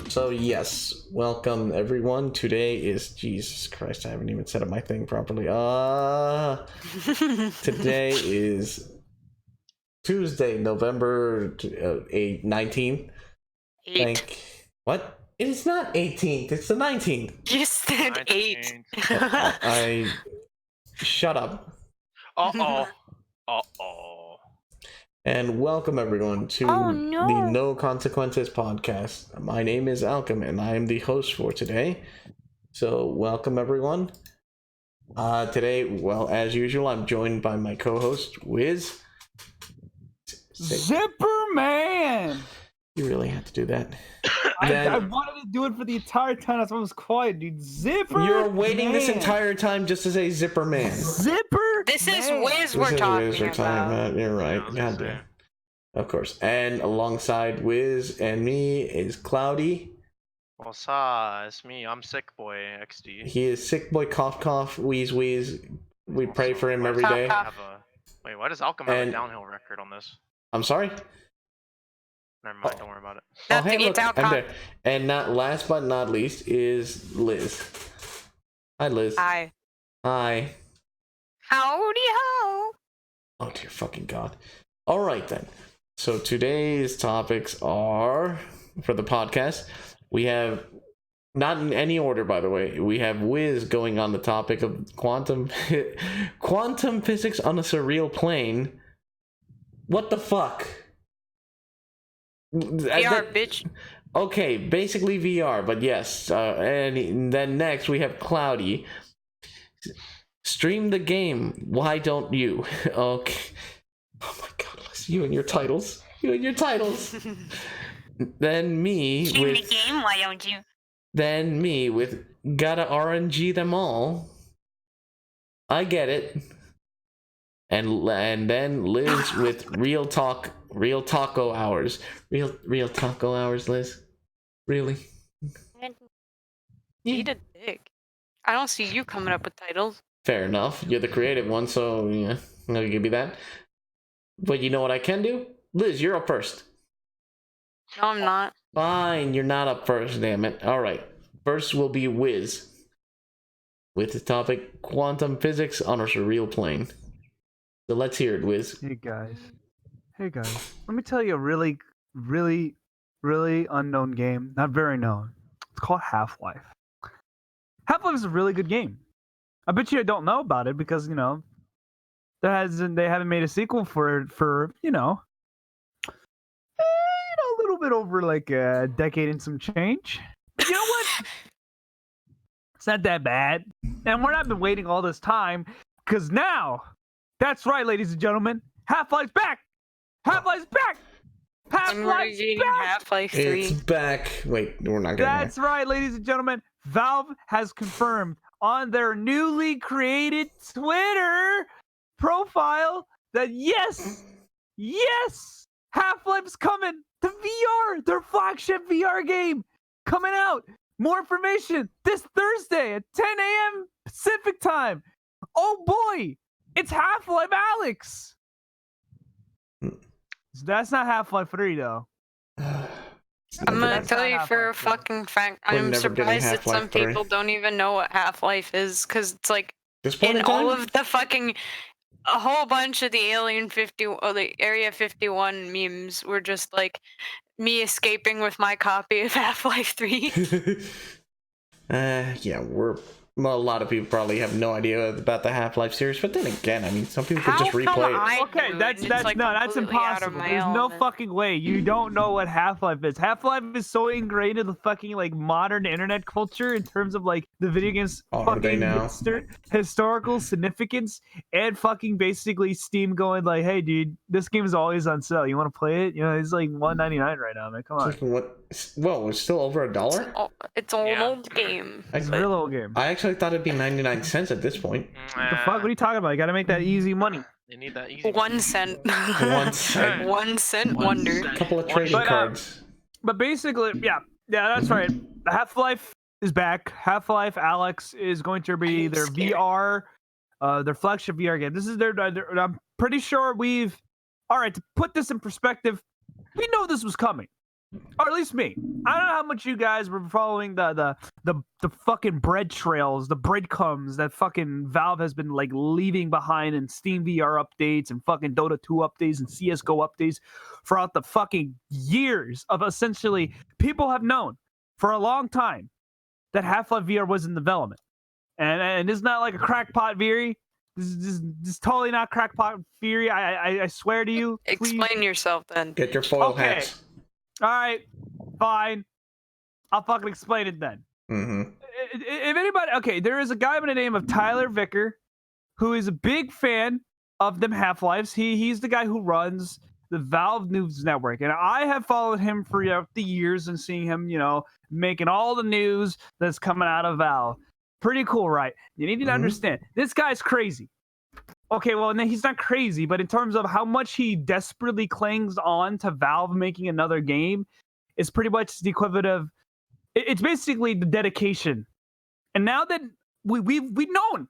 So yes, welcome everyone. Today is, Jesus Christ, I haven't even set up my thing properly. Today is Tuesday, November 19th. What? It is not 18th, it's the 19th. You said 8. I shut up. And welcome everyone to the No Consequences podcast. My name is Alchem and I am the host for today. So welcome everyone. Today, well, as usual, I'm joined by my co-host, Lizz. Zipper Man! You really had to do that. I wanted to do it for the entire time. That's why I was quiet, dude. Zipper You're waiting Man. this entire time just to say Zipper Man. Zipper This Man. is Wiz we're talking about. You're right. God damn. Of course. And alongside Wiz and me is Cloudii. What's it's me. I'm Sick Boy XD. He is Sick Boy Cough Cough Wheeze Wheeze. We pray for him every day. Wait, why does Alchem have a downhill record on this? I'm sorry? Never mind, don't worry about it. Oh, hey, look, I'm there. And last but not least is Lizz. Hi, Lizz. Hi. Hi. Howdy ho. Oh, dear fucking God. All right, then. So today's topics are, for the podcast, we have, not in any order, by the way, we have Wiz going on the topic of quantum physics on a surreal plane. What the fuck? VR, bitch. Okay, basically VR, but yes. And then next we have Cloudii. Stream the game. Why don't you? Okay. Oh my God, listen, you and your titles. Then me Stream with the game. Why don't you? Then me with gotta RNG them all. I get it. And then Lizz with real taco hours. Real taco hours, Lizz. Really? Eat a dick. I don't see you coming up with titles. Fair enough. You're the creative one, so yeah, I'm gonna give you that. But you know what I can do? Lizz, you're up first. No, I'm not. Fine, you're not up first, damn it. Alright. First will be Wiz. With the topic quantum physics on a surreal plane. So let's hear it, Wiz. Hey guys. Let me tell you a really, really, really unknown game. Not very known. It's called Half-Life. Half-Life is a really good game. I bet you don't know about it because, they haven't made a sequel for a little bit over like a decade and some change. But you know what? It's not that bad. And we're not been waiting all this time because now, that's right, ladies and gentlemen, Half-Life's back. Half-Life's back. Half-Life's back. Half-Life 3. It's back. Wait, we're not getting That's right, ladies and gentlemen. Valve has confirmed on their newly created Twitter profile that yes, Half-Life's coming to VR, their flagship VR game coming out. More information this Thursday at 10 a.m. Pacific time. Oh boy, it's Half-Life Alex. That's not Half-Life 3 though. I'm gonna tell you for a fucking fact, I'm surprised that some people don't even know what Half-Life is, because it's like, in all of the fucking, a whole bunch of the the Area 51 memes were just like, me escaping with my copy of Half-Life 3. Yeah, a lot of people probably have no idea about the Half-Life series, but then again, I mean, some people could just replay it. Okay, that's impossible. There's no fucking way. You don't know what Half-Life is. Half-Life is so ingrained in the fucking like modern internet culture in terms of like the video game's fucking historical significance and fucking basically Steam going like, hey dude, this game is always on sale. You want to play it? It's like $1.99 right now, man. Come on. What? Whoa, it's still over $1? It's an old game. It's a real old game. I actually thought it'd be 99 cents at this point. What the fuck? What are you talking about? You gotta make that easy money. You need that easy 1 cent. 1 cent. 1 cent wonder. A couple of trading cards. But basically, yeah, that's right. Half-Life is back. Half-Life Alyx is going to be their VR, their flagship VR game. This is their I'm pretty sure all right, to put this in perspective, we know this was coming. Or at least me. I don't know how much you guys were following the fucking bread trails, the breadcrumbs that fucking Valve has been like leaving behind in Steam VR updates and fucking Dota 2 updates and CSGO updates throughout the fucking years of essentially people have known for a long time that Half-Life VR was in development. And it's not like a crackpot theory. This is totally not crackpot theory. I swear to you. Explain yourself then. Get your foil hats. All right, fine. I'll fucking explain it then. Mm-hmm. If anybody, okay, there is a guy by the name of Tyler Vicker, who is a big fan of them Half-Lives. He's the guy who runs the Valve News Network, and I have followed him for the years and seeing him, making all the news that's coming out of Valve. Pretty cool, right? You need to understand, this guy's crazy. Okay, well, he's not crazy, but in terms of how much he desperately clings on to Valve making another game, it's pretty much the equivalent of, it's basically the dedication. And now that we've known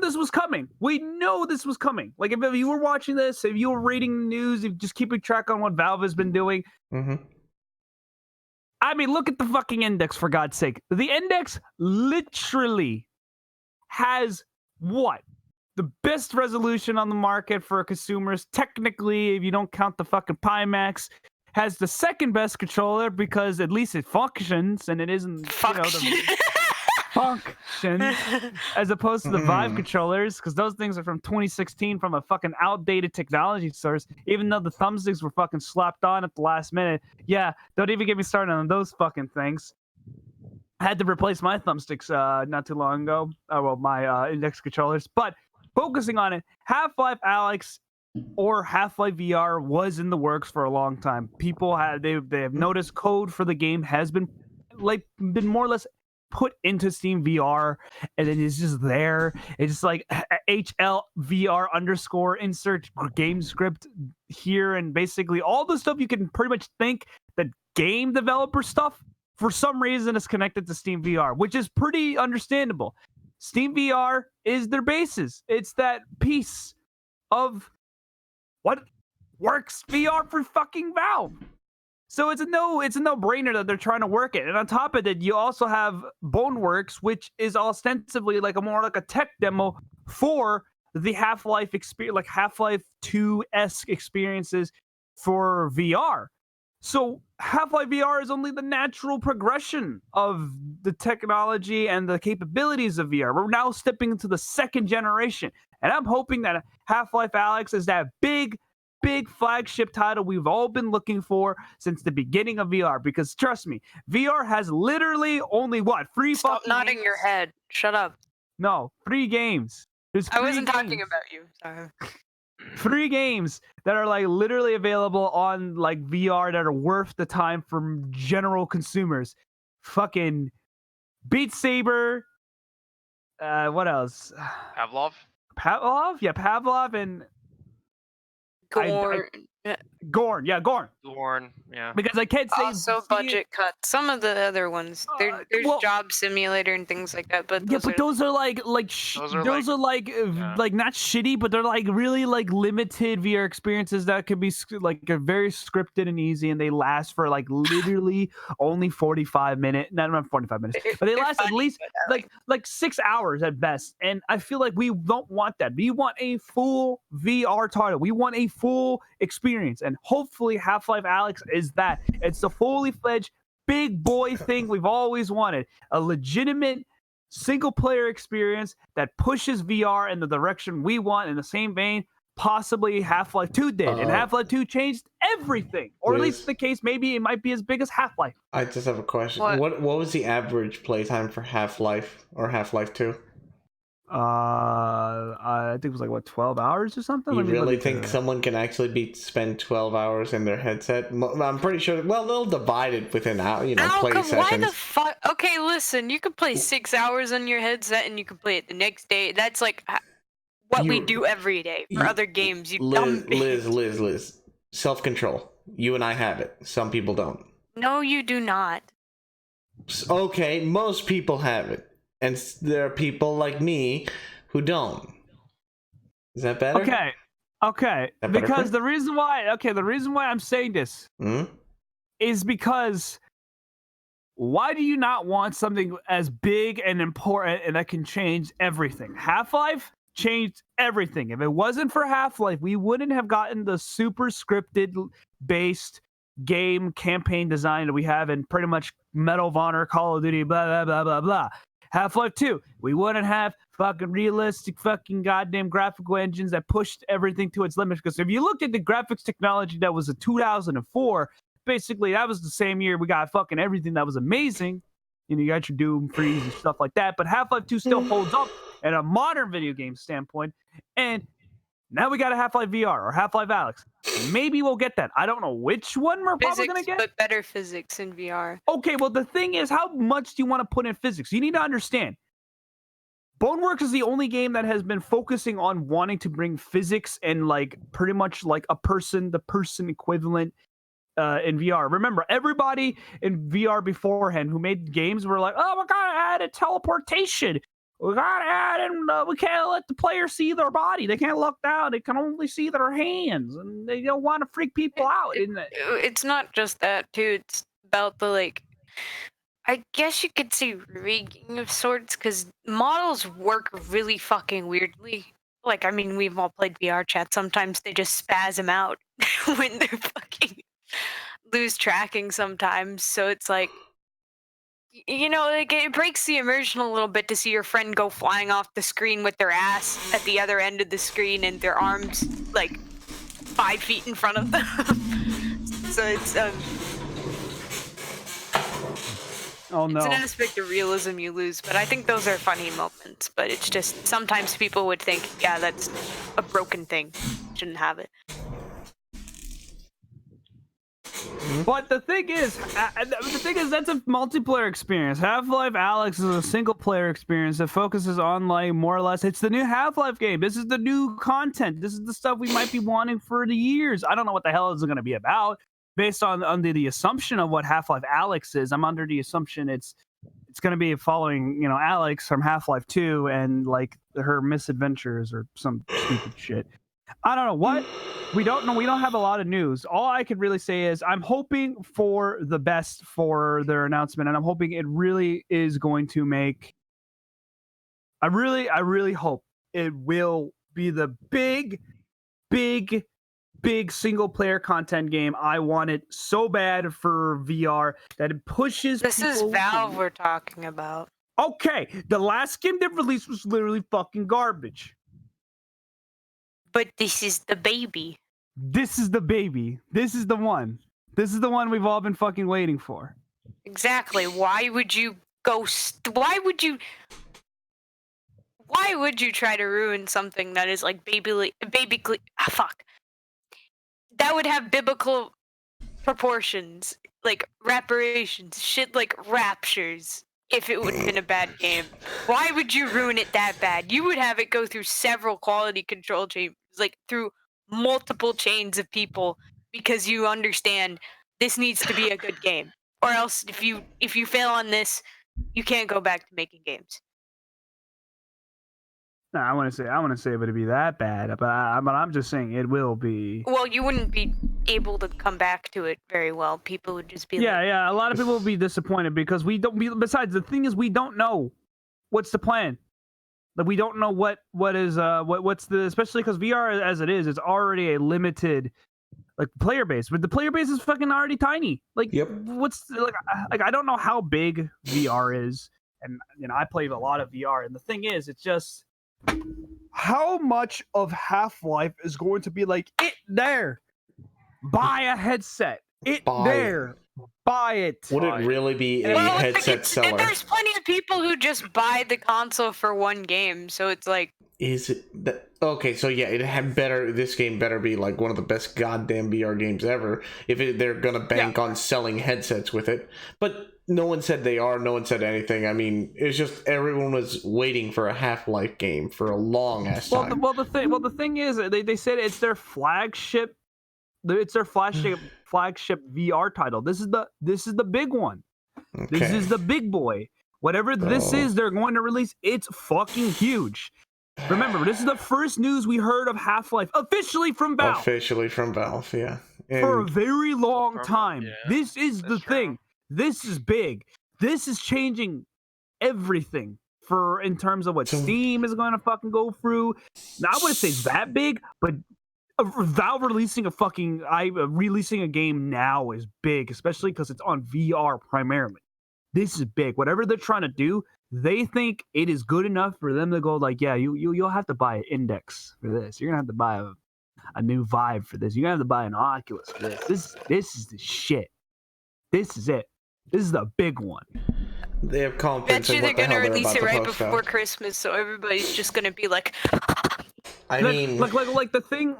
this was coming. We know this was coming. Like if you were watching this, if you were reading the news, if just keeping track on what Valve has been doing. I mean, look at the fucking index, for God's sake. The index literally has what? The best resolution on the market for consumers. Technically, if you don't count the fucking Pimax, has the second best controller because at least it functions and it isn't functions as opposed to the Vive controllers, because those things are from 2016 from a fucking outdated technology source. Even though the thumbsticks were fucking slapped on at the last minute. Yeah, don't even get me started on those fucking things. I had to replace my thumbsticks not too long ago. My index controllers, but. Focusing on it, Half-Life Alyx or Half-Life VR was in the works for a long time. People they have noticed code for the game has been more or less put into Steam VR, and it is just there. It's just like HLVR _ insert game script here, and basically all the stuff you can pretty much think that game developer stuff for some reason is connected to Steam VR, which is pretty understandable. Steam VR is their basis. It's that piece of what works VR for fucking Valve. So it's a no-brainer that they're trying to work it. And on top of it, you also have Boneworks, which is ostensibly more like a tech demo for the Half-Life experience, like Half-Life 2-esque experiences for VR. So Half-Life VR is only the natural progression of the technology and the capabilities of VR. We're now stepping into the second generation. And I'm hoping that Half-Life Alyx is that big flagship title we've all been looking for since the beginning of VR. Because trust me, VR has literally only three Stop fucking nodding games? Your head. Shut up. No, 3 games. I wasn't talking about you. Sorry. 3 games that are literally available on VR that are worth the time for general consumers. Fucking Beat Saber. What else? Pavlov? Yeah, Pavlov and Gorn. Gorn. Yeah. Because I can't say also budget cut. Some of the other ones, there's Job Simulator and things like that. But those are not shitty, but they're really limited VR experiences that could be very scripted and easy, and they last for literally only 45 minutes. Not 45 minutes, but they last at least 6 hours at best. And I feel like we don't want that. We want a full VR title. We want a full experience, and hopefully Half-Life Alyx is that. It's the fully fledged big boy thing we've always wanted, a legitimate single player experience that pushes VR in the direction we want. In the same vein possibly Half-Life 2 did, and Half-Life 2 changed everything, or at least the case, maybe it might be as big as Half-Life. I just have a question. What was the average playtime for Half-Life or Half-Life 2? I think it was 12 hours or something. You really think someone can actually spend 12 hours in their headset? I'm pretty sure. Well, they'll divide it within play sessions. Why the fuck? Okay, listen. You can play 6 hours on your headset, and you can play it the next day. That's we do every day for other games. Liz. Self-control. You and I have it. Some people don't. No, you do not. Okay, most people have it, and there are people like me who don't. Is that better? Okay. Because the reason why I'm saying this is because why do you not want something as big and important and that can change everything? Half-Life changed everything. If it wasn't for Half-Life, we wouldn't have gotten the super scripted based game campaign design that we have in pretty much Medal of Honor, Call of Duty, blah, blah, blah, blah, blah. Half-Life 2, we wouldn't have fucking realistic fucking goddamn graphical engines that pushed everything to its limits. Because if you looked at the graphics technology that was in 2004, basically that was the same year we got fucking everything that was amazing. You got your Doom, Freeze, and stuff like that. But Half-Life 2 still holds up at a modern video game standpoint. And now we got a Half-Life VR or Half-Life Alyx. Maybe we'll get that. I don't know which one we're probably going to get. But better physics in VR. Okay, well, the thing is, how much do you want to put in physics? You need to understand. Boneworks is the only game that has been focusing on wanting to bring physics and like pretty much like the person equivalent in VR. Remember, everybody in VR beforehand who made games were like, oh, we gotta add a teleportation. We gotta add in, we can't let the player see their body. They can't look down. They can only see their hands. And they don't want to freak people out. It's not just that, too. It's about the, like, I guess you could say rigging of sorts, because models work really fucking weirdly. Like, I mean, we've all played VR chat. Sometimes they just spasm out when they're fucking lose tracking sometimes. So it's like, like it breaks the immersion a little bit to see your friend go flying off the screen with their ass at the other end of the screen and their arms like 5 feet in front of them. So it's oh no, it's an aspect of realism you lose, but I think those are funny moments. But it's just sometimes people would think, yeah, that's a broken thing, shouldn't have it. But the thing is, that's a multiplayer experience. Half-Life Alyx is a single-player experience that focuses on, like, more or less, it's the new Half-Life game. This is the new content. This is the stuff we might be wanting for the years. I don't know what the hell it's going to be about. Based on under the assumption of what Half-Life Alyx is, I'm under the assumption it's going to be following, Alyx from Half-Life 2 and, like, her misadventures or some stupid shit. I don't know what. We don't know. We don't have a lot of news. All I can really say is I'm hoping for the best for their announcement, and I'm hoping it really is going to make. I really hope it will be the big single player content game. I want it so bad for VR that it pushes. This is Valve we're talking about. Okay, the last game they released was literally fucking garbage. But this is the baby. This is the baby. This is the one. This is the one we've all been fucking waiting for. Exactly. Why would you why would you try to ruin something that is like fuck. That would have biblical proportions, like reparations, shit like raptures. If it would have been a bad game, why would you ruin it that bad? You would have it go through several quality control chambers, like through multiple chains of people, because you understand this needs to be a good game, or else if you fail on this, you can't go back to making games. No, I want to say it would be that bad, but I'm just saying it will be. Well, you wouldn't be able to come back to it very well. People would just be yeah. A lot of people will be disappointed because besides, the thing is, we don't know what's the plan. Like, we don't know what's the, especially because VR as it is, it's already a limited like player base, but the player base is fucking already tiny. Like, yep. What's like I don't know how big VR is, and I played a lot of VR, and the thing is, it's just. How much of Half-Life is going to be like it there? Buy a headset. Buy it. Would it really be a headset seller? There's plenty of people who just buy the console for one game, so it's like. Is it okay? So yeah, this game better be like one of the best goddamn VR games ever. If they're gonna bank on selling headsets with it, but. No one said they are. No one said anything. I mean, it's just everyone was waiting for a Half-Life game for a long ass time. Well, the thing is, they said it's their flagship. It's their flagship VR title. This is the big one. Okay. This is the big boy. Whatever this is, they're going to release. It's fucking huge. Remember, this is the first news we heard of Half-Life officially from Valve. Officially from Valve, yeah. For a very long time. Yeah, this is the thing. This is big. This is changing everything in terms of what Steam is going to fucking go through. Now, I wouldn't say it's that big, but Valve releasing a game now is big, especially because it's on VR primarily. This is big. Whatever they're trying to do, they think it is good enough for them to go like, yeah, you'll have to buy an Index for this. You're gonna have to buy a new Vive for this. You're gonna have to buy an Oculus for this. This is the shit. This is it. This is the big one. They have confidence. Bet you they're gonna release it right before Christmas, so everybody's just gonna be like. I mean, like the thing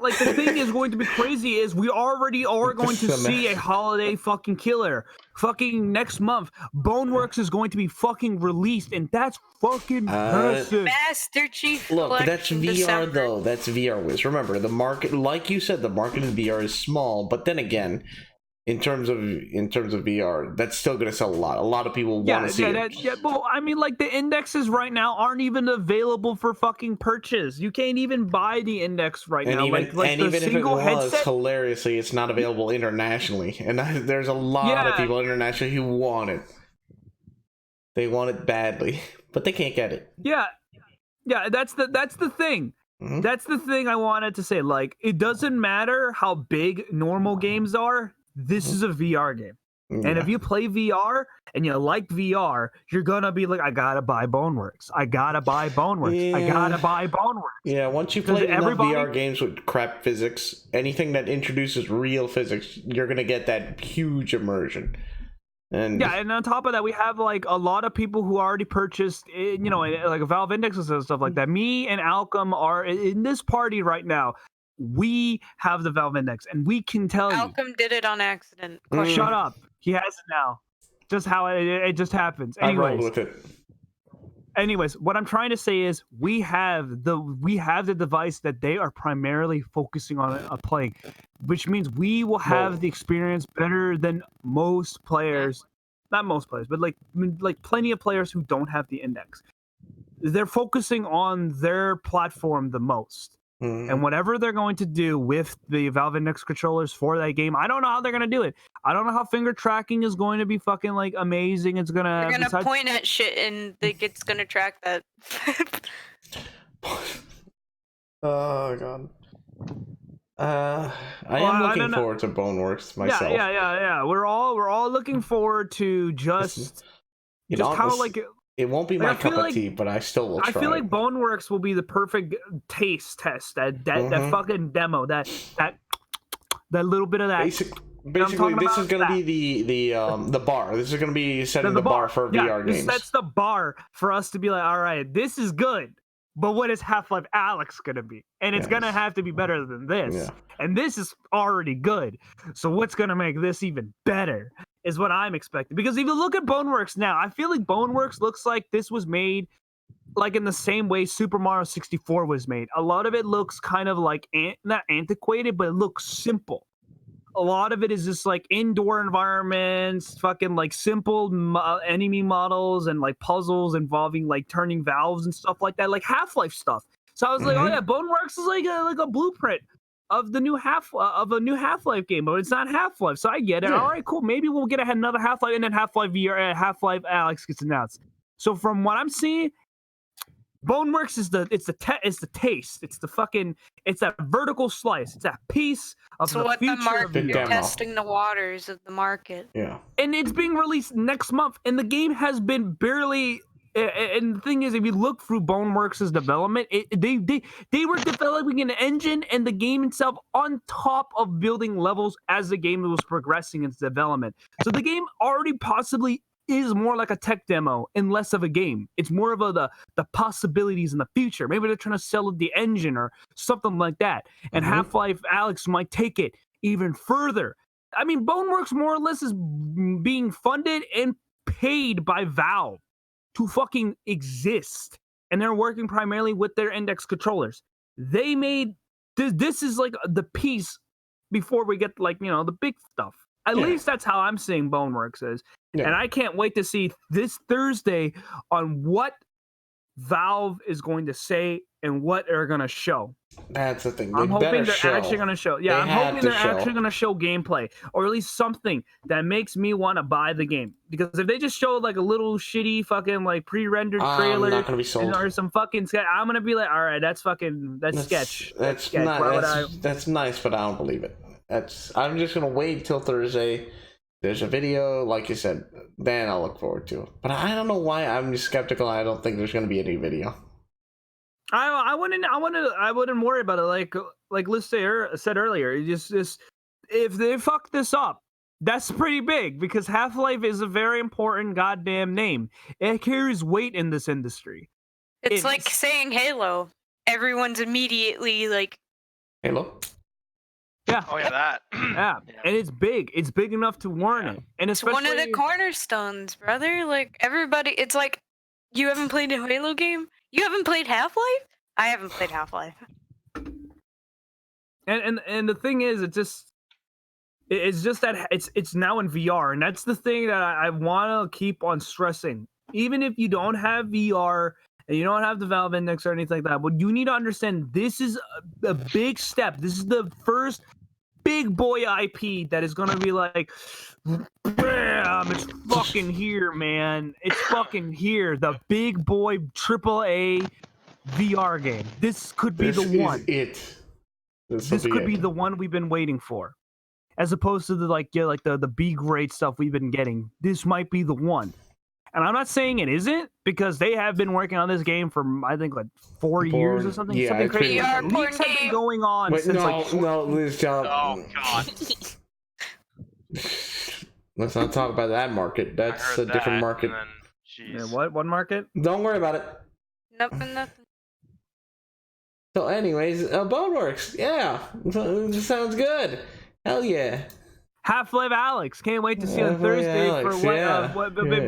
is going to be crazy is we already are going to see a holiday fucking killer. Fucking next month, Boneworks is going to be fucking released, and that's fucking massive. Master Chief. Look, that's VR December. though. That's VR, Wiz. Remember, the market, like you said, the market in VR is small. But then again, in terms of VR, that's still gonna sell a lot. A lot of people want to see it. Yeah, well, I mean, like the indexes right now aren't even available for fucking purchase. You can't even buy the index right now. Even, like and the even if it was, headset... hilariously, it's not available internationally. And there's a lot of people internationally who want it. They want it badly, but they can't get it. Yeah, that's the thing. Mm-hmm. That's the thing I wanted to say. Like, it doesn't matter how big normal games are. This is a VR game. Yeah. And if you play VR and you like VR, you're going to be like, I got to buy Boneworks. I got to buy Boneworks. I got to buy Boneworks. Yeah, once you play enough VR games with crap physics, anything that introduces real physics, you're going to get that huge immersion. And on top of that, we have like a lot of people who already purchased, like Valve indexes and stuff like that. Me and Alchem are in this party right now. We have the Valve Index, and we can tell Alchem did it on accident. Shut up. He has it now. Just how it just happens. Anyways, I rolled with it. Anyways, what I'm trying to say is we have the device that they are primarily focusing on playing, which means we will have the experience better than most players. Not most players, but like plenty of players who don't have the Index. They're focusing on their platform the most. Mm-hmm. And whatever they're going to do with the Valve Index controllers for that game, I don't know how they're going to do it. I don't know how finger tracking is going to be fucking like amazing. It's going to... They're going to point at shit and it's going to track that. Oh, God. I am looking forward to Boneworks myself. Yeah. We're all looking forward to just kind of like... It won't be my cup of tea, but I still will try. I feel like Boneworks will be the perfect taste test. That fucking demo. That little bit of that. Basically, this is going to be the bar. This is going to be setting the bar for VR games. That's the bar for us to be like, all right, this is good. But what is Half-Life Alyx going to be? And it's going to have to be better than this. Yeah. And this is already good. So what's going to make this even better? Is what I'm expecting. Because if you look at Boneworks now, I feel like Boneworks looks like this was made like in the same way Super Mario 64 was made. A lot of it looks kind of like, not antiquated, but it looks simple. A lot of it is just like indoor environments, fucking like simple enemy models and like puzzles involving like turning valves and stuff like that, like Half-Life stuff. So I was like, oh yeah, Boneworks is like a blueprint of the new Half-Life game, but it's not Half-Life, so I get it. Yeah. All right, cool. Maybe we'll get another Half-Life, and then Half-Life VR, Half-Life Alyx gets announced. So from what I'm seeing, Boneworks is the taste. It's that vertical slice. It's that piece of the future. The market, you're testing the waters of the market. Yeah, and it's being released next month, and the game has been barely. And the thing is, if you look through Boneworks' development, they were developing an engine and the game itself on top of building levels as the game was progressing in its development. So the game already possibly is more like a tech demo and less of a game. It's more of the possibilities in the future. Maybe they're trying to sell the engine or something like that. And Half-Life Alyx might take it even further. I mean, Boneworks more or less is being funded and paid by Valve to fucking exist, and they're working primarily with their Index controllers. They made this is like the piece before we get like the big stuff. At least that's how I'm seeing Boneworks is. Yeah. And I can't wait to see this Thursday on what Valve is going to say and what they're going to show. That's the thing. I'm hoping they're actually going to show. Yeah, I'm hoping they're actually going to show gameplay, or at least something that makes me want to buy the game. Because if they just show like a little shitty fucking like pre-rendered trailer, I'm not going to be sold. Or some fucking sketch, I'm going to be like, all right, that's sketch. That's sketch. That's nice, but I don't believe it. I'm just going to wait till Thursday. There's a video, like you said, then I'll look forward to it. But I don't know why I'm just skeptical. I don't think there's going to be any video. I wouldn't worry about it. Like Lizz said earlier, just if they fuck this up, that's pretty big because Half-Life is a very important goddamn name. It carries weight in this industry. It's like saying Halo. Everyone's immediately like Halo. Yeah. Oh yeah, that. Yeah, and it's big. It's big enough to warrant it. And it's one of the cornerstones, brother. Like everybody, it's like you haven't played a Halo game. You haven't played Half-Life. I haven't played Half-Life. And the thing is, it's just that it's now in VR, and that's the thing that I want to keep on stressing. Even if you don't have VR and you don't have the Valve Index or anything like that, but you need to understand this is a big step. This is the first big boy IP that is going to be like, bam, it's fucking here, man. It's fucking here. The big boy AAA VR game. This could be the one. This could be the one we've been waiting for. As opposed to the B grade stuff we've been getting. This might be the one. And I'm not saying it isn't, because they have been working on this game for, I think, like 4 years or something. Yeah, something crazy. Leaks have been going on since Lizz, oh, God. Let's not talk about that market. That's a different market. Yeah, what market? Don't worry about it. Nothing. So anyways, Boneworks. Yeah. Sounds good. Hell yeah. Half-Life Alex. Can't wait to see on Thursday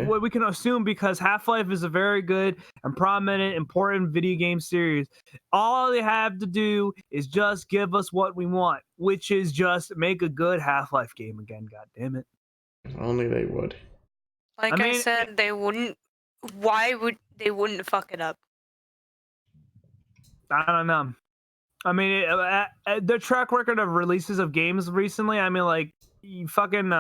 what we can assume, because Half-Life is a very good and prominent, important video game series. All they have to do is just give us what we want, which is just make a good Half-Life game again. God damn it. If only they would. Like I said, they wouldn't. Why would they wouldn't fuck it up? I don't know. I mean, the track record of releases of games recently, I mean, like, you fucking,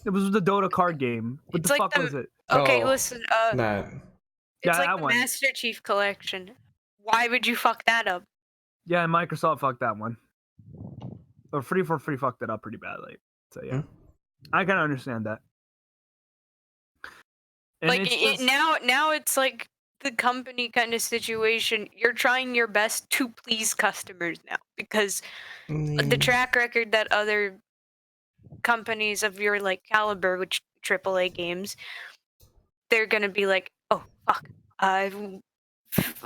it was the Dota card game. What the fuck was it? Okay, listen, it's like the Master Chief Collection. Why would you fuck that up? Yeah, Microsoft fucked that one. Or Free for Free fucked it up pretty badly. So, yeah. I can understand that. And like, now it's like the company kind of situation. You're trying your best to please customers now, because the track record that other companies of your like caliber, which AAA games, they're gonna be like, oh fuck,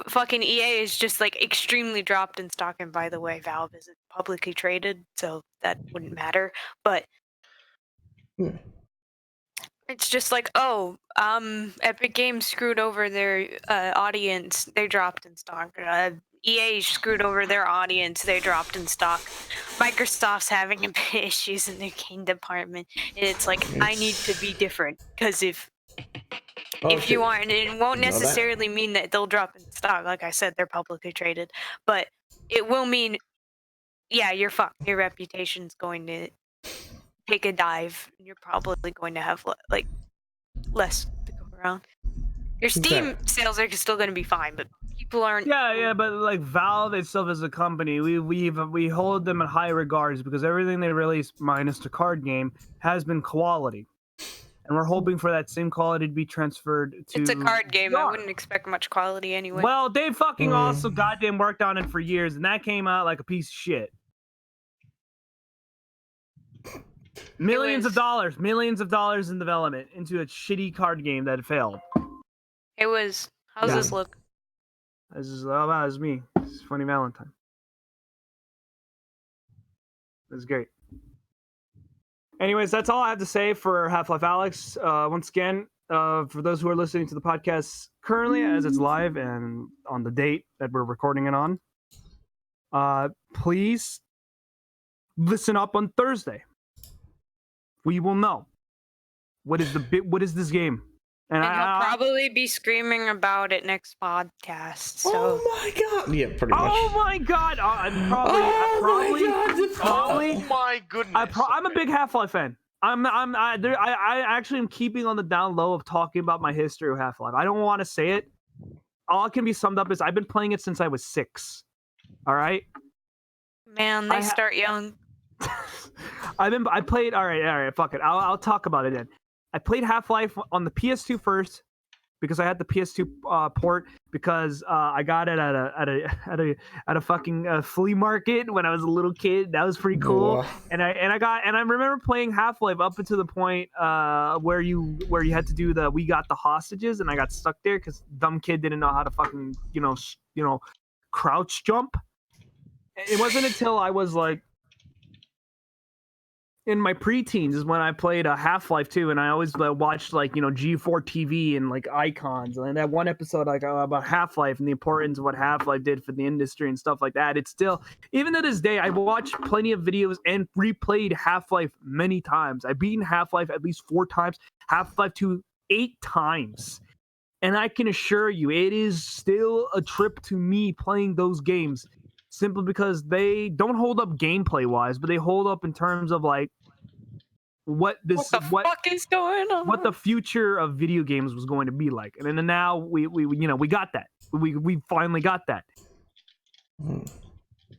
fucking EA is just like extremely dropped in stock. And by the way, Valve isn't publicly traded, so that wouldn't matter. But it's just like, Epic Games screwed over their audience. They dropped in stock. EA screwed over their audience. They dropped in stock. Microsoft's having issues in their game department. And it's like, I need to be different. Because if you aren't, it won't necessarily mean that they'll drop in stock. Like I said, they're publicly traded. But it will mean, yeah, you're fucked. Your reputation's going to take a dive. You're probably going to have like less to go around. Your Steam sales are still going to be fine, but people aren't. Yeah, but like Valve itself as a company, we hold them in high regards, because everything they release, minus the card game, has been quality, and we're hoping for that same quality to be transferred to. It's a card game. I wouldn't expect much quality anyway. Well, they fucking also goddamn worked on it for years, and that came out like a piece of shit. Millions of dollars in development into a shitty card game that failed. It was. How's this look? This is me. It's Funny Valentine. That's great. Anyways, that's all I have to say for Half-Life Alex. Once again, for those who are listening to the podcast currently as it's live and on the date that we're recording it on, please listen up on Thursday. We will know what is this game. And he'll probably be screaming about it next podcast. So. Oh my god! Yeah, pretty much. Oh my god! Probably. Oh my goodness! I'm a big Half-Life fan. I actually am keeping on the down low of talking about my history of Half-Life. I don't want to say it. All it can be summed up is I've been playing it since I was 6. All right. Man, they start young. I played. All right. Fuck it. I'll talk about it then. I played Half-Life on the PS2 first because I had the PS2 port because I got it at a fucking flea market when I was a little kid. That was pretty cool. And I remember playing Half-Life up until the point where you had to do we got the hostages, and I got stuck there because dumb kid didn't know how to fucking crouch jump. It wasn't until I was like in my preteens is when I played Half-Life 2, and I always watched G4 TV and Icons, and that one episode about Half-Life and the importance of what Half-Life did for the industry and stuff like that. It's still, even to this day, I've watched plenty of videos and replayed Half-Life many times. I've beaten Half-Life at least 4 times, Half-Life 2 8 times, and I can assure you it is still a trip to me playing those games, simply because they don't hold up gameplay wise, but they hold up in terms of what fuck is going on? What the future of video games was going to be like. And then now we got that. We finally got that. And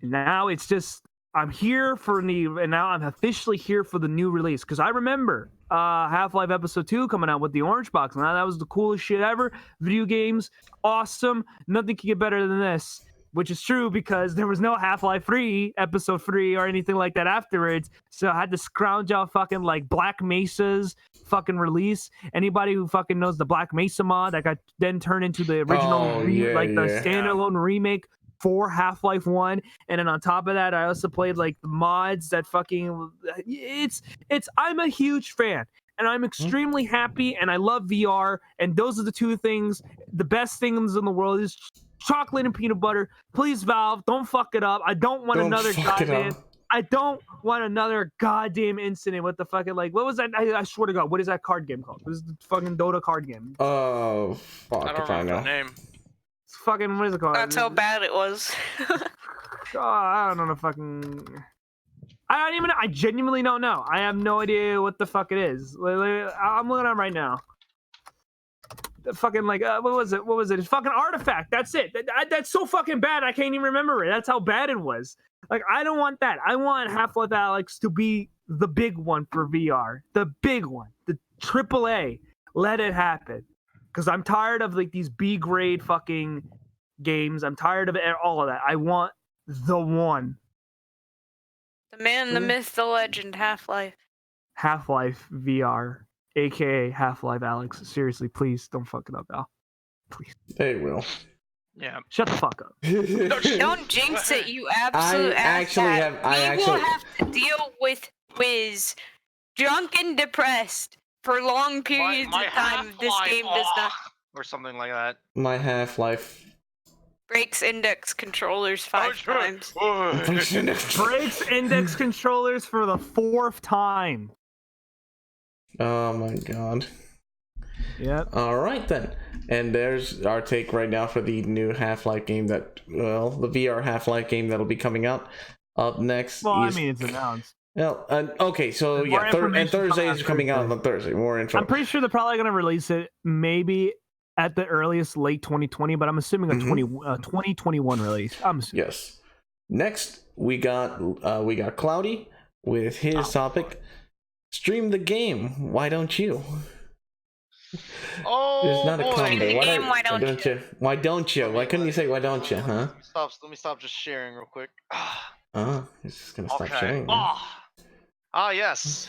now it's just I'm officially here for the new release, because I remember Half-Life Episode 2 coming out with the orange box. Now that was the coolest shit ever. Video games, awesome. Nothing can get better than this. Which is true, because there was no Half-Life 3, Episode 3, or anything like that afterwards. So I had to scrounge out fucking Black Mesa's fucking release. Anybody who fucking knows the Black Mesa mod that got then turned into the original, the standalone remake for Half-Life 1. And then on top of that, I also played the mods that fucking... I'm a huge fan. And I'm extremely happy, and I love VR. And those are the two things, the best things in the world is... chocolate and peanut butter. Please, Valve, don't fuck it up. I don't want another goddamn incident with the fucking what was that? I swear to God, what is that card game called? This is the fucking Dota card game. Oh, fuck, I don't remember the name. It's fucking, what is it called? That's how bad it was. I don't know the fucking... I genuinely don't know. I have no idea what the fuck it is. I'm looking at it right now. Fucking what was it? It's fucking Artifact. That's it. That's so fucking bad. I can't even remember it. That's how bad it was. I don't want that. I want Half-Life Alyx to be the big one for VR. The big one. The AAA. Let it happen. Because I'm tired of these B-grade fucking games. I'm tired of all of that. I want the one. The man, the myth, the legend, Half-Life. Half-Life VR. AKA Half-Life Alyx. Seriously, please don't fuck it up, Al. Please. They will. Yeah. Shut the fuck up. Don't jinx it, you absolute ass. We will have to deal with Lizz drunk and depressed for long periods of time. This game does not. Or something like that. My Half-Life breaks index controllers 5 times. Breaks index controllers for the 4th time. Oh my god. Yep. Alright then. And there's our take right now for the new Half-Life game the VR Half-Life game that'll be coming out. Up next it's announced. Well, okay, so and Thursday is coming out on Thursday. More info. I'm pretty sure they're probably going to release it maybe at the earliest late 2020, but I'm assuming a 2021 release. I'm assuming. Yes. Next, we got Cloudii with his topic. Stream the game. Why don't you? Oh, there's not a combo. Why don't you? Why don't you? Why couldn't you say why don't you? Huh? Let me stop just sharing real quick. He's just gonna stop sharing. Yes.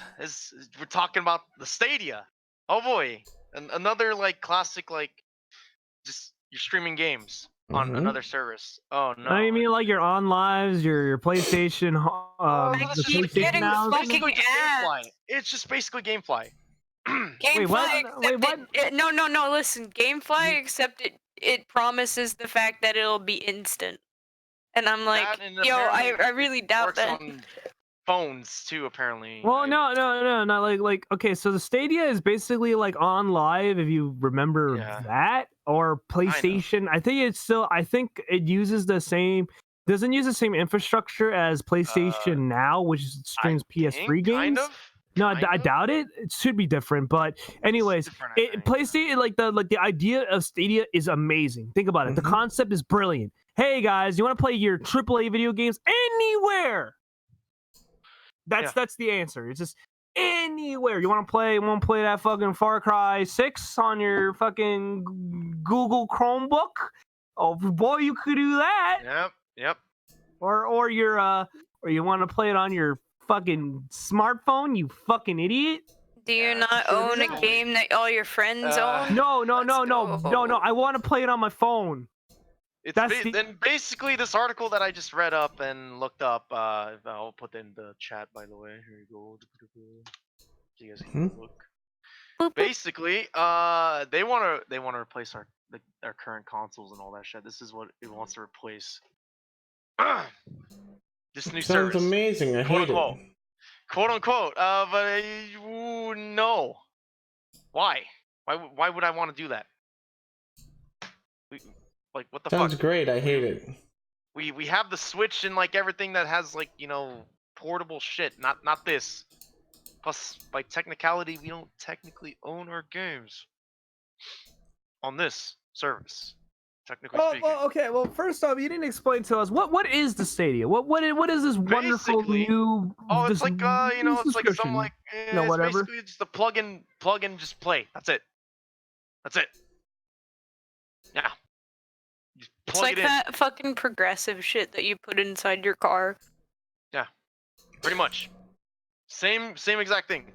We're talking about the Stadia. Oh boy, another classic just you're streaming games on another service. Oh no! You mean your on lives, your PlayStation? The PlayStation now. It's just basically GameFly. GameFly. No. Listen, GameFly, except it promises the fact that it'll be instant, and I'm like, I really doubt that. phones too, apparently. Well, no, not like okay. So the Stadia is basically like on live, if you remember that, or PlayStation. I think it's still. I think it uses the same. Doesn't use the same infrastructure as PlayStation Now, which streams PS3 games. Kind of. No, I doubt it. It should be different, but anyways, PlayStation like the idea of Stadia is amazing. Think about it. The concept is brilliant. Hey guys, you want to play your AAA video games anywhere? That's the answer. It's just anywhere. You want to play that fucking Far Cry 6 on your fucking Google Chromebook? Oh boy, you could do that. Yep. Or you want to play it on your fucking smartphone, you fucking idiot. Do you not own a game that all your friends own? No. I want to play it on my phone. Then basically this article that I just read up and looked up, I'll put in the chat, by the way. Here you go. So you guys can look. Basically, they want to replace our current consoles and all that shit. This is what it wants to replace. This new service. Sounds amazing. I hate it. Quote unquote. But no. Why? Why would I want to do that? Like, what the fuck? Sounds great. I hate it. We have the Switch and like everything that has like portable shit. Not this. Plus, by technicality, we don't technically own our games on this service. Technically speaking. Well, okay. Well, first off, you didn't explain to us what is the Stadia? What is this wonderful new? Oh, it's like it's like some like whatever. It's basically just the plug in, just play. That's it. Yeah. Just it's like that fucking progressive shit that you put inside your car. Yeah, pretty much. Same exact thing.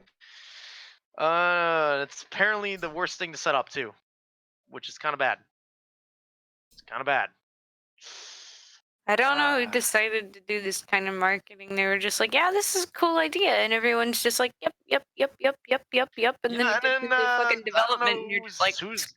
It's apparently the worst thing to set up too, which is kind of bad. It's kind of bad. I don't know who decided to do this kind of marketing. They were just like, yeah, this is a cool idea. And everyone's just like, yep. And then the fucking development, and you're just like, whose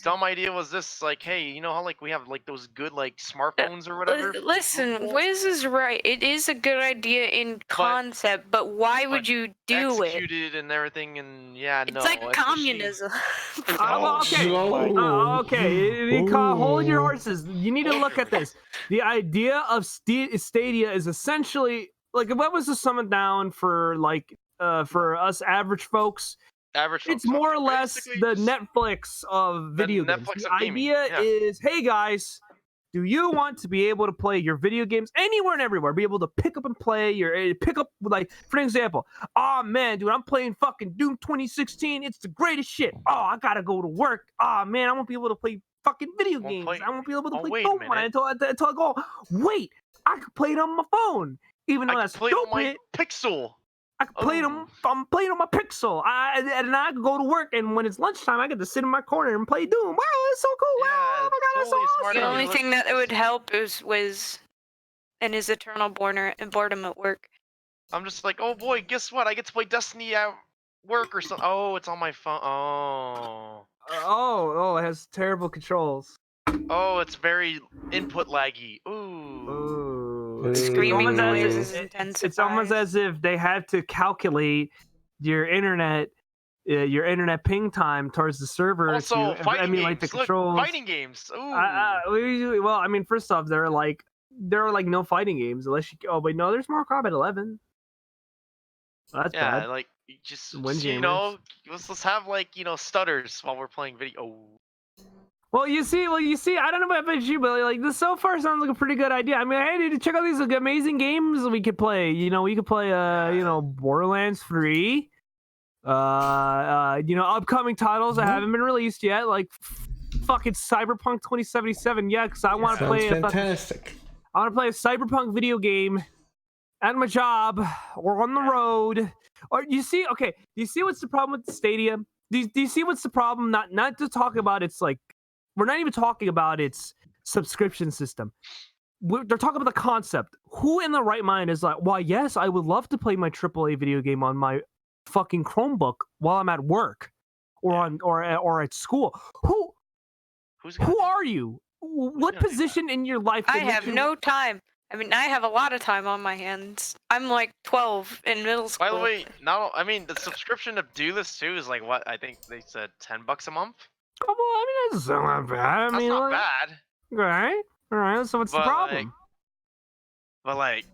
dumb idea was this? Like, hey, you know how like we have like those good like smartphones or whatever? Listen, Wiz is right. It is a good idea in concept, but why would you do it? Executed and everything, and it's like communism. Okay. Hold your horses. You need to look at this. The idea of Stadia is essentially like, what was the sum down for like for us average folks? It's more or less the Netflix of video games. The idea is, hey guys, do you want to be able to play your video games anywhere and everywhere? Be able to pick up and play like, for example, oh man, dude, I'm playing fucking Doom 2016. It's the greatest shit. Oh, I gotta go to work. Oh man, I won't be able to play fucking video games. I won't be able to play Pokemon until I go, wait, I can play it on my phone. Even though that's stupid. On my Pixel. I can play it on. I'm playing on my Pixel. And I can go to work, and when it's lunchtime, I get to sit in my corner and play Doom. Wow, it's so cool! Yeah, wow, oh my god, that's so awesome! The only thing that would help was and his eternal boredom at work. I'm just like, oh boy, guess what? I get to play Destiny at work or something. Oh, it's on my phone. Oh, it has terrible controls. Oh, it's very input laggy. Ooh. Screaming noise is intense. It's almost as if they had to calculate your internet ping time towards the server also, to emulate the controls. Fighting games. Ooh. Well, I mean, first off, there are like no fighting games unless you. Oh, wait, no, there's Mortal Kombat 11. Well, that's bad. Yeah, like just let's have like stutters while we're playing video. Oh. Well, you see, I don't know about you, but like this so far sounds like a pretty good idea. I mean, hey, dude, check out these amazing games we could play. We could play, Borderlands 3. Upcoming titles that haven't been released yet, like fucking Cyberpunk 2077. Yeah, because I want to play. Fantastic. I want to play a Cyberpunk video game at my job or on the road. Or you see what's the problem with the Stadia? Do you see what's the problem? Not to talk about its like. We're not even talking about its subscription system. They're talking about the concept. Who in the right mind is like, why, yes, I would love to play my AAA video game on my fucking Chromebook while I'm at work or at school. Who are you? What position in your life? I have no time. I mean, I have a lot of time on my hands. I'm like 12 in middle school. By the way, now I mean the subscription to do this too is like what I think they said $10 a month. Oh, well, I mean that's not bad. That's not bad. All right. So what's the problem? But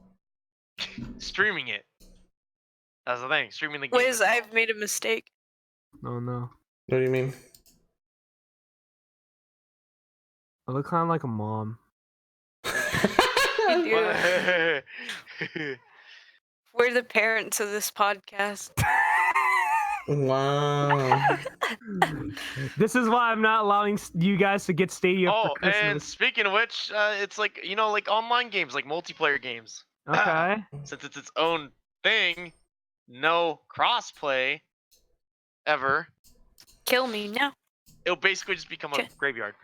streaming it. That's the thing. Streaming the game. Liz, I've made a mistake. Oh no. What do you mean? I look kind of like a mom. We're the parents of this podcast. Wow. This is why I'm not allowing you guys to get Stadia for Christmas. And speaking of which, it's like online games, like multiplayer games. Okay. Since it's its own thing, no crossplay ever. Kill me now. It'll basically just become a graveyard.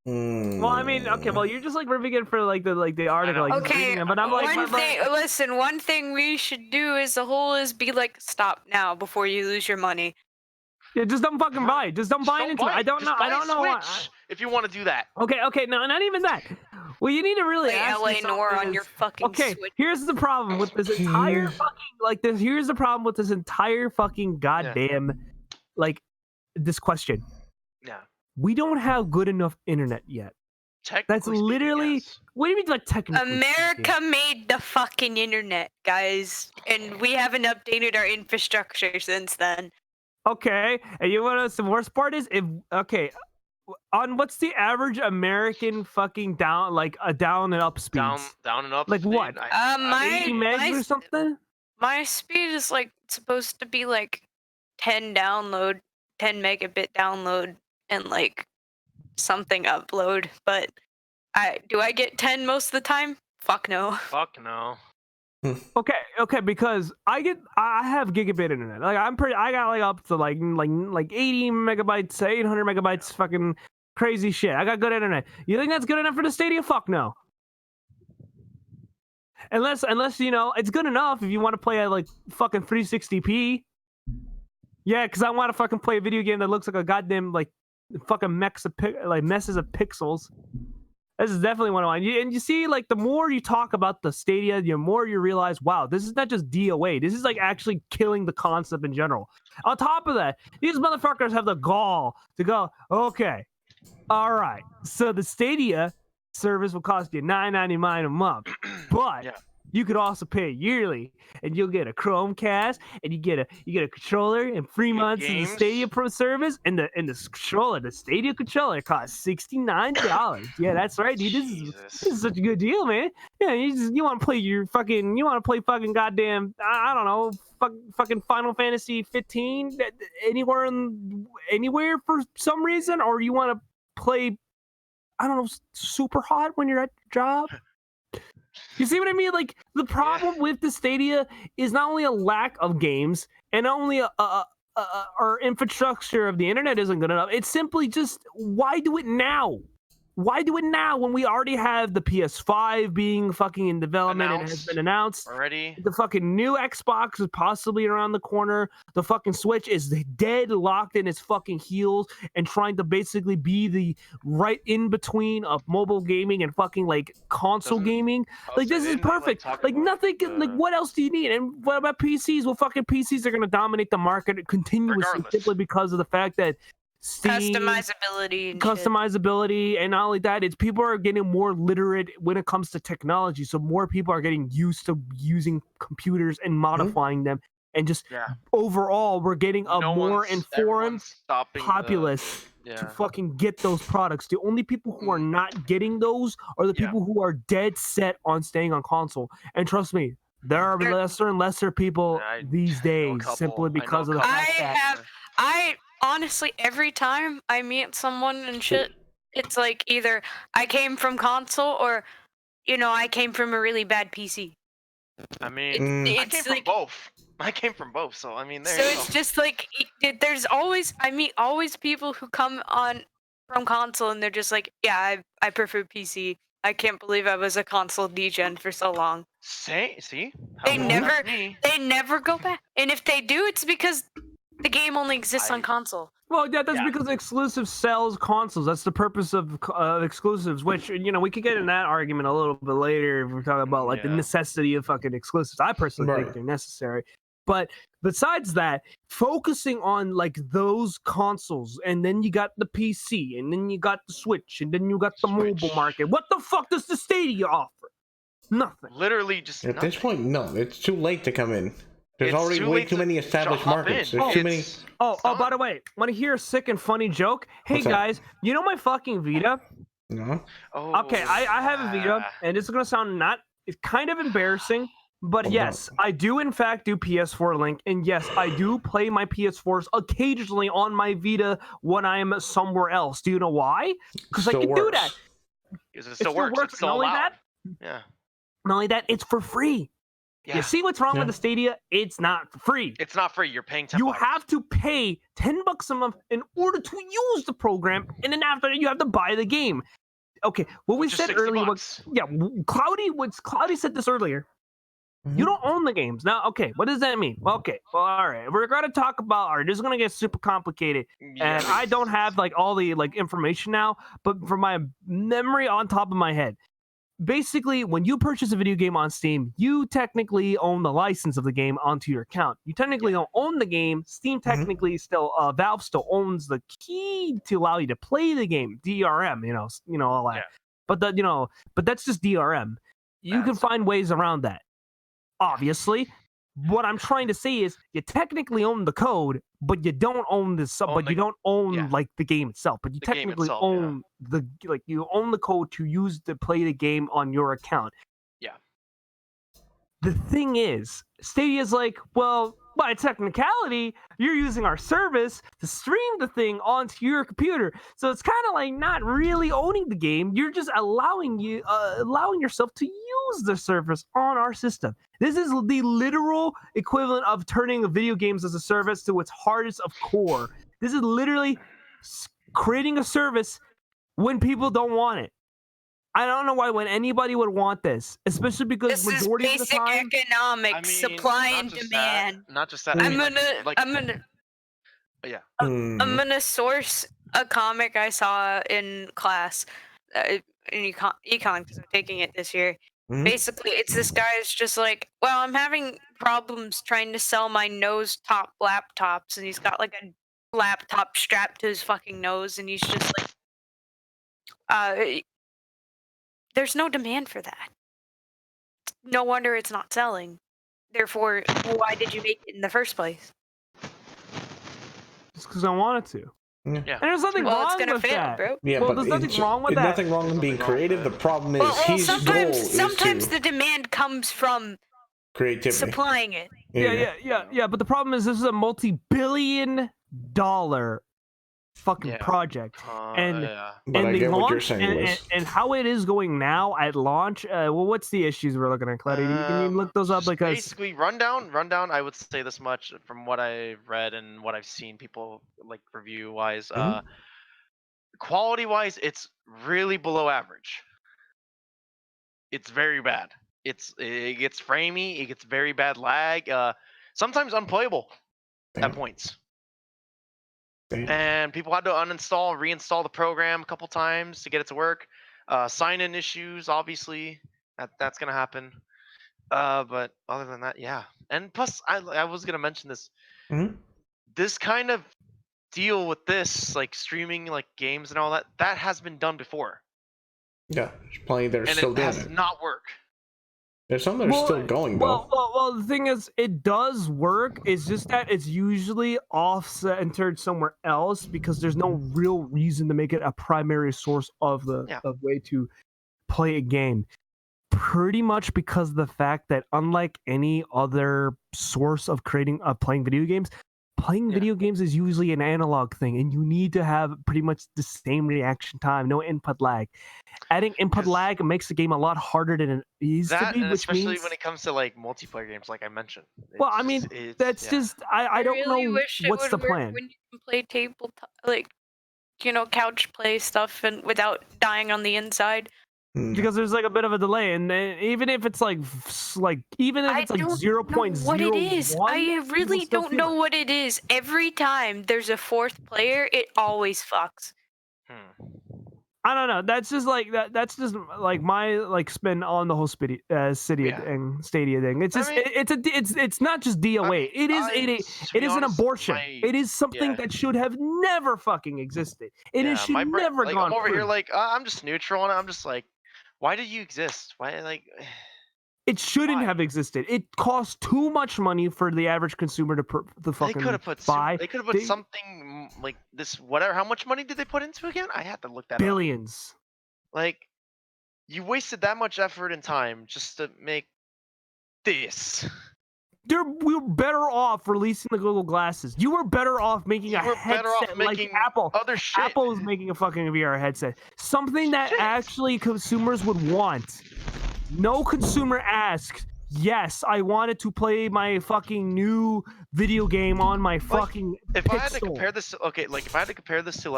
Well, I mean, okay, well, you're just ripping it for the article. Okay, but I'm one thing we should do as a whole is be stop now before you lose your money. Yeah, just don't fucking buy it. Just don't buy it into it. I don't know why. If you want to do that. Okay, no, not even that. Well, you need to really ask LA Noir on your fucking Switch. Here's the problem with this entire fucking here's the problem with this entire fucking goddamn this question. Yeah. We don't have good enough internet yet. That's literally yes. What do you mean technically? America made the fucking internet, guys, and we haven't updated our infrastructure since then. Okay, and you want to know the worst part is on what's the average American fucking down a down and up speed? Down and up. Like speed? what? 80 megs or something? My speed is supposed to be 10 download, 10 megabit download, and something upload. But do I get 10 most of the time? Fuck no. Fuck no. Okay, because I have gigabit internet. I got up to 80 megabytes, 800 megabytes, fucking crazy shit. I got good internet. You think that's good enough for the Stadia? Fuck no. Unless it's good enough if you want to play at fucking 360p. Yeah, because I want to fucking play a video game that looks like a goddamn fucking messes of pixels. This is definitely one of mine. And you see, the more you talk about the Stadia, the more you realize, wow, this is not just DOA. This is actually killing the concept in general. On top of that, these motherfuckers have the gall to go, okay, all right, so the Stadia service will cost you $9.99 a month, but you could also pay yearly, and you'll get a Chromecast, and you get a controller, and 3 months of the Stadia Pro service, and the Stadia controller costs $69. Yeah, that's right, dude. This is such a good deal, man. Yeah, you want to play fucking goddamn I don't know, fucking Final Fantasy 15 anywhere for some reason, or you want to play I don't know, super hot when you're at your job. You see what I mean? The problem with the Stadia is not only a lack of games and not only our infrastructure of the internet isn't good enough. It's simply just, why do it now? Why do it now when we already have the PS5 being fucking in development and has been announced already? The fucking new Xbox is possibly around the corner. The fucking Switch is dead locked in its fucking heels and trying to basically be the right in between of mobile gaming and fucking console gaming. This is perfect. Nothing. What else do you need? And what about PCs? Well, fucking PCs are gonna dominate the market continuously simply because of the fact that Steam, customizability, and not only that, it's people are getting more literate when it comes to technology. So more people are getting used to using computers and modifying them, and just overall, we're getting a more informed populace to fucking get those products. The only people who are not getting those are the people who are dead set on staying on console. And trust me, there are lesser and lesser people these days simply because of the fact that honestly, every time I meet someone and shit, it's either I came from console or, I came from a really bad PC. I mean, I came from both. I came from both, so I mean, there. So it's just there's always people who come on from console and they're just I prefer PC. I can't believe I was a console degen for so long. See? They never go back, and if they do, it's because The game only exists on console. Well, yeah, that's because exclusive sells consoles. That's the purpose of exclusives, which, we could get in that argument a little bit later if we're talking about, like, the necessity of fucking exclusives. I personally think they're necessary. But besides that, focusing on, like, those consoles, and then you got the PC, and then you got the Switch, and then you got the mobile market. What the fuck does the Stadia offer? Nothing. Literally just At nothing. this point, no. It's too late to come in. There's already way too many established markets. There's too many. Oh, by the way, want to hear a sick and funny joke? Hey, guys, you know my fucking Vita? No. Oh, okay, I have a Vita, and this is going to sound it's kind of embarrassing, but yes, I do in fact do PS4 Link, and yes, I do play my PS4s occasionally on my Vita when I am somewhere else. Do you know why? Because I can do that. Because it still works. It's still allowed. Yeah. Not only that, it's for free. Yeah. You see what's wrong with the Stadia? It's not free. It's not free. You're paying $10. You have to pay $10 a month in order to use the program, and then after that, you have to buy the game. Okay, what we said earlier was, Cloudii said this earlier. You don't own the games. Now, okay, what does that mean? Well, okay, well, all right. We're going to talk about, this is going to get super complicated, and I don't have, like, all the, like, information now, but from my memory on top of my head, basically, when you purchase a video game on Steam, you technically own the license of the game onto your account. You technically don't own the game. Steam technically still, Valve still owns the key to allow you to play the game. DRM, all that. But but that's just DRM. You can find ways around that. Obviously, what I'm trying to say is you technically own the code, but you don't own the but you don't own like the game itself. But you technically own you own the code to use to play the game on your account. Yeah. The thing is, Stadia's like, well, by technicality, you're using our service to stream the thing onto your computer. So it's kind of like not really owning the game. You're just allowing yourself to use the service on our system. This is the literal equivalent of turning video games as a service to its hardest of core. This is literally creating a service when people don't want it. I don't know why when anybody would want this, especially because this majority is of the time, basic economics, supply and demand. Not just that. I'm gonna source a comic I saw in class, in econ because I'm taking it this year. Basically, it's this guy's just like, well, I'm having problems trying to sell my nose top laptops, and he's got like a laptop strapped to his fucking nose, and he's just like, there's no demand for that. No wonder it's not selling. Therefore, why did you make it in the first place? Just because I wanted to. Yeah. And there's nothing wrong with that. Bro. Yeah, well, there's nothing wrong with that. Nothing wrong with being creative. The problem is sometimes the demand comes from creativity, supplying it. Yeah. But the problem is this is a multi-billion-dollar fucking project, and the launch and how it is going now at launch. What's the issues we're looking at, Cloudii? Can you look those up? Because basically, rundown. I would say this much from what I've read and what I've seen people like review wise. Quality wise, it's really below average. It's very bad. It gets framey. It gets very bad lag. Sometimes unplayable at points. And people had to uninstall and reinstall the program a couple times to get it to work. Sign-in issues, obviously, that's gonna happen. But other than that, yeah. And plus, I was gonna mention this. This kind of deal with this, like streaming, like games and all that, that has been done before. Yeah, plenty that are still doing it. And it has not worked. There's some that are still going though. Well, the thing is, it does work. It's just that it's usually off-centered somewhere else because there's no real reason to make it a primary source of of way to play a game. Pretty much because of the fact that unlike any other source of playing video games, playing video games is usually an analog thing, and you need to have pretty much the same reaction time, no input lag. Adding input lag makes the game a lot harder than it used to be, which especially means, when it comes to like multiplayer games, like I mentioned. Well, I mean, that's just I don't know what's the plan. When you can play tabletop, like couch play stuff and without dying on the inside. Because there's like a bit of a delay, and then even if it's like 0.01, what it is. I really don't know what it is. Every time there's a fourth player, it always fucks. I don't know. That's just like that's just like my spin on the whole Stadia thing. It's just it's not just DOA. It is an abortion. It is something that should have never fucking existed. It should never gone. I'm over here like I'm just neutral, and I'm just like, why do you exist? Why like? It shouldn't have existed. It costs too much money for the average consumer to fucking buy. They could have put something like this. Whatever. How much money did they put into again? I had to look that up. Billions. Like, you wasted that much effort and time just to make this. We were better off releasing the Google Glasses. You were better off making a headset like Apple. Other shit. Apple is making a fucking VR headset. Something that actually consumers would want. No consumer asks, yes, I wanted to play my fucking new video game on my fucking If I had to compare this to, if I had to compare this to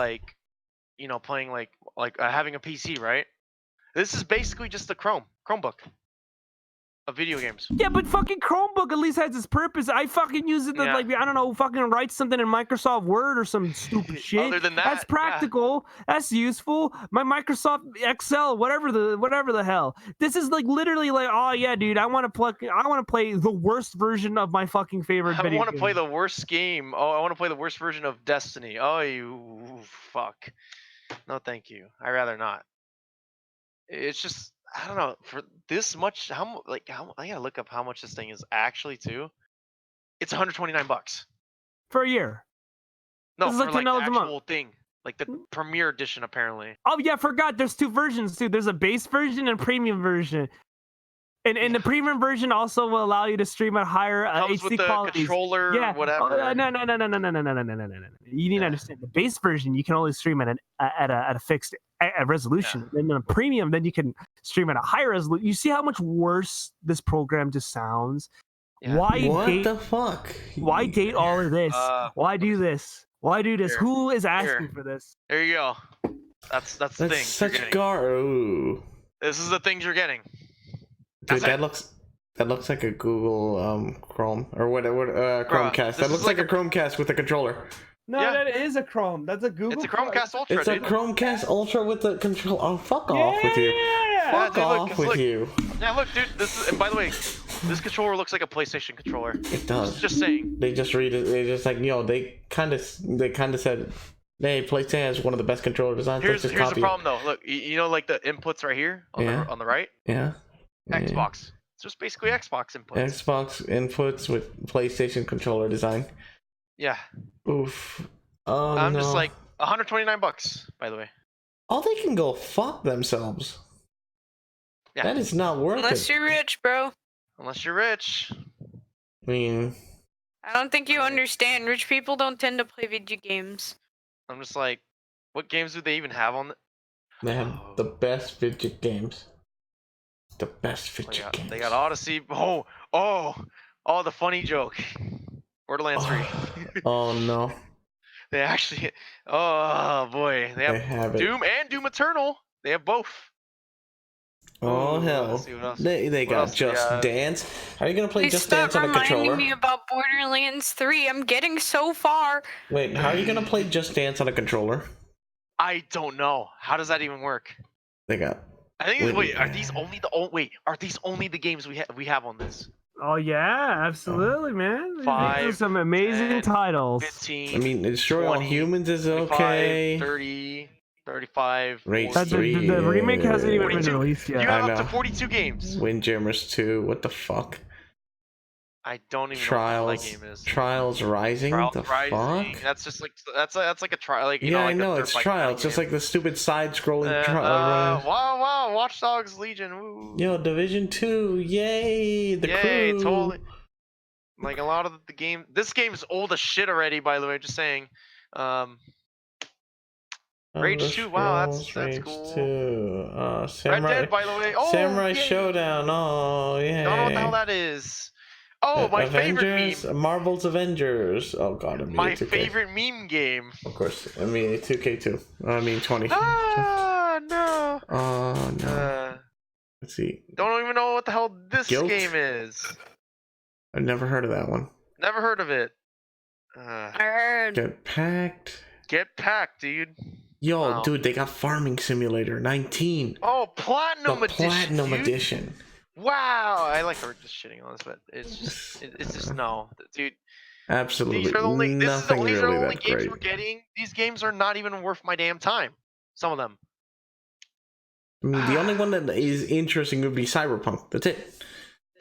playing having a PC, right? This is basically just a Chromebook of video games. Yeah, but fucking Chromebook at least has its purpose. I fucking use it to I don't know, fucking write something in Microsoft Word or some stupid shit. Other than that, that's practical. That's useful. My Microsoft Excel, whatever the hell. This is like literally like, oh yeah, dude, I want to play the worst version of my fucking favorite video game. I want to play the worst game. Oh, I want to play the worst version of Destiny. Oh, you fuck. No, thank you. I'd rather not. It's just, I don't know, for this much, how I gotta look up how much this thing is actually too. It's $129 for a year. No, for like the actual thing, like the Premier Edition apparently. Oh yeah, I forgot. There's two versions too. There's a base version and premium version. And the premium version also will allow you to stream at higher HD quality. Controller, whatever. No. You need to understand the base version. You can only stream at a fixed resolution. And then the premium, then you can stream at a higher resolution. You see how much worse this program just sounds? Yeah. What the fuck? Why date all of this? Why do this? Why do this? Who is asking for this? There you go. That's the thing. That's such This is the things you're getting. Dude, that looks like a Google Chrome or whatever Chromecast. That looks like a Chromecast with a controller. No, that is a Chrome. That's a Google. It's a Chromecast Ultra. It's a Chromecast Ultra with the control. Oh, fuck off with you. Fuck off with you. Yeah, look, dude. This is, and by the way, this controller looks like a PlayStation controller. It does. Just saying. They just read it. They just like, they kind of said, hey, PlayStation has one of the best controller designs. Here's the problem though. Look, like the inputs right here on the right. Yeah. Xbox. It's just basically Xbox inputs. Xbox inputs with PlayStation controller design. Yeah. Oof. I'm just like $129, by the way. Oh, they can go fuck themselves. Yeah. That is not worth it. Unless you're rich, bro. Unless you're rich. I mean, I don't think you understand. Rich people don't tend to play video games. I'm just like, what games do they even have on? They have the best video games. The best video games. They got Odyssey. Oh, the funny joke. Borderlands 3. Oh no. They actually. Oh boy, they have Doom and Doom Eternal. They have both. Oh hell. They got Just Dance. Are you gonna play Just Dance on a controller? Stop reminding me about Borderlands 3. I'm getting so far. Wait, how are you gonna play Just Dance on a controller? I don't know. How does that even work? They got. I think. Are these only the games we have on this? Oh yeah, absolutely, man. 5, these are some amazing 10, titles. 15. I mean, Destroy All Humans is 25, okay. 30, 35. Rage 3. The remake hasn't even been released yet. You have up to 42 games. Windjammers 2. What the fuck? I don't even know what that game is. Trials Rising. The Rising. fuck? That's just like that's like a trial. Like I know it's Trials. It's just like the stupid side-scrolling. Wow! Watch Dogs Legion. Woo. Yo, Division 2. Yay! The crew. Totally. Like a lot of the game. This game is old as shit already. By the way, just saying. Rage 2. Wow, that's cool. 2. Samurai, Red Dead, by the way. Oh, Samurai Showdown. Oh yeah. Don't know what the hell that is. Oh, my favorite meme. Marvel's Avengers. Oh god, my favorite meme game. Of course, 2K2. 20. Ah, no. Oh no. Let's see. Don't even know what the hell this Guilt? game is. I've never heard of that one. Never heard of it. I heard. Get packed. Get packed, dude. Yo, Wow. dude, they got Farming Simulator 19. Oh, Platinum The Edition. Platinum dude. Edition. Wow, I like her just shitting on this, but it's just no, dude. Absolutely. These are the only, Nothing these are really the only that games great. we're getting. These games are not even worth my damn time. Some of them. I mean, the only one that is interesting would be Cyberpunk. That's it.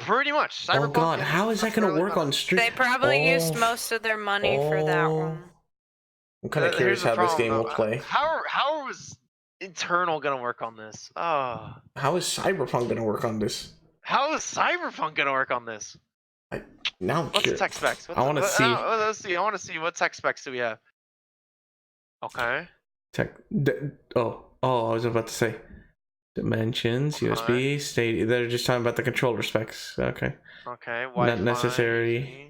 Pretty much. Cyberpunk Oh god, how is that going to work on stream? They probably used most of their money for that one. I'm kind of curious how this game will play. How was Internal gonna work on this? Oh. How is Cyberpunk going to work on this? How is Cyberpunk gonna work on this? Now I'm What's the curious. tech specs? I want to see. Let's see. I want to see what tech specs do we have. Okay. I was about to say. Dimensions, USB, state. They're just talking about the controller specs. Okay. Okay. Not necessary.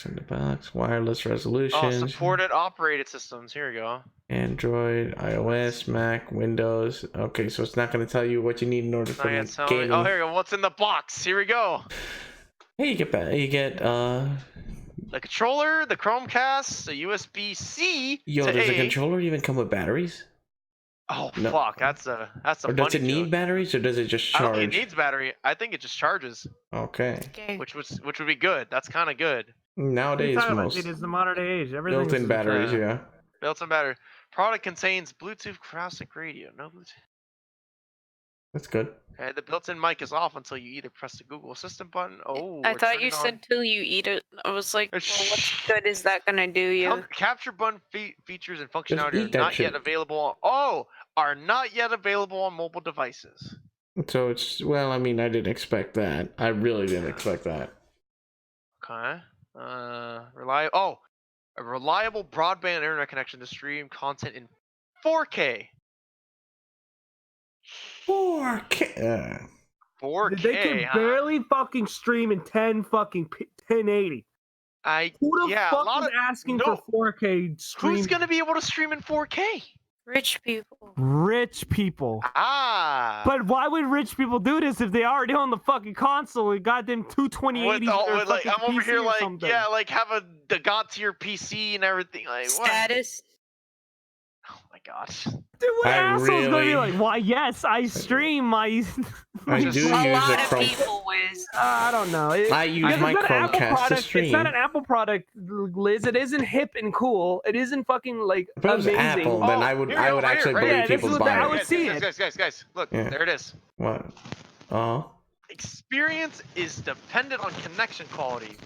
In the box, wireless resolution. Oh, supported operated systems. Here we go. Android, iOS, Mac, Windows. Okay, so it's not going to tell you what you need in order for gaming. Oh, here we go. What's in the box? Here we go. Hey, you get the controller, the Chromecast, the USB-C. Yo, does the controller even come with batteries? Oh No. fuck, that's a. Or does it need batteries, or does it just charge? I don't think it needs battery. I think it just charges. Okay. Which would be good. That's kind of good. Nowadays, most it is the modern age. Everything built-in batteries, yeah. Built-in battery. Product contains Bluetooth classic radio. No Bluetooth. That's good. Okay, the built-in mic is off until you either press the Google Assistant button. Oh, I thought you said till you eat it. I was like, well, what good is that gonna do you? Capture button features and functionality eat that are not shit. yet available. Are not yet available on mobile devices. So it's, well, I mean, I didn't expect that. I really didn't expect that. Okay. A reliable broadband internet connection to stream content in 4K. 4K. 4K. They can barely fucking stream in 1080. Who the fuck is asking for 4K stream? Who's gonna be able to stream in 4K? Rich people. Rich people. Ah. But why would rich people do this if they already own the fucking console with goddamn 22080? Like, I'm over here like, yeah, like have the god tier PC and everything. Like Status. What? Oh my gosh. Dude, what asshole's gonna be like, why, yes, I stream my... I do use a lot of Chrome. people, Wiz. I don't know. I use my Chromecast to stream. It's not an Apple product, Liz. It isn't hip and cool. It isn't fucking, like, If it was amazing. Apple, then I would actually believe people I buy would it. see it. Guys, look, there it is. What? Oh. Experience is dependent on connection quality.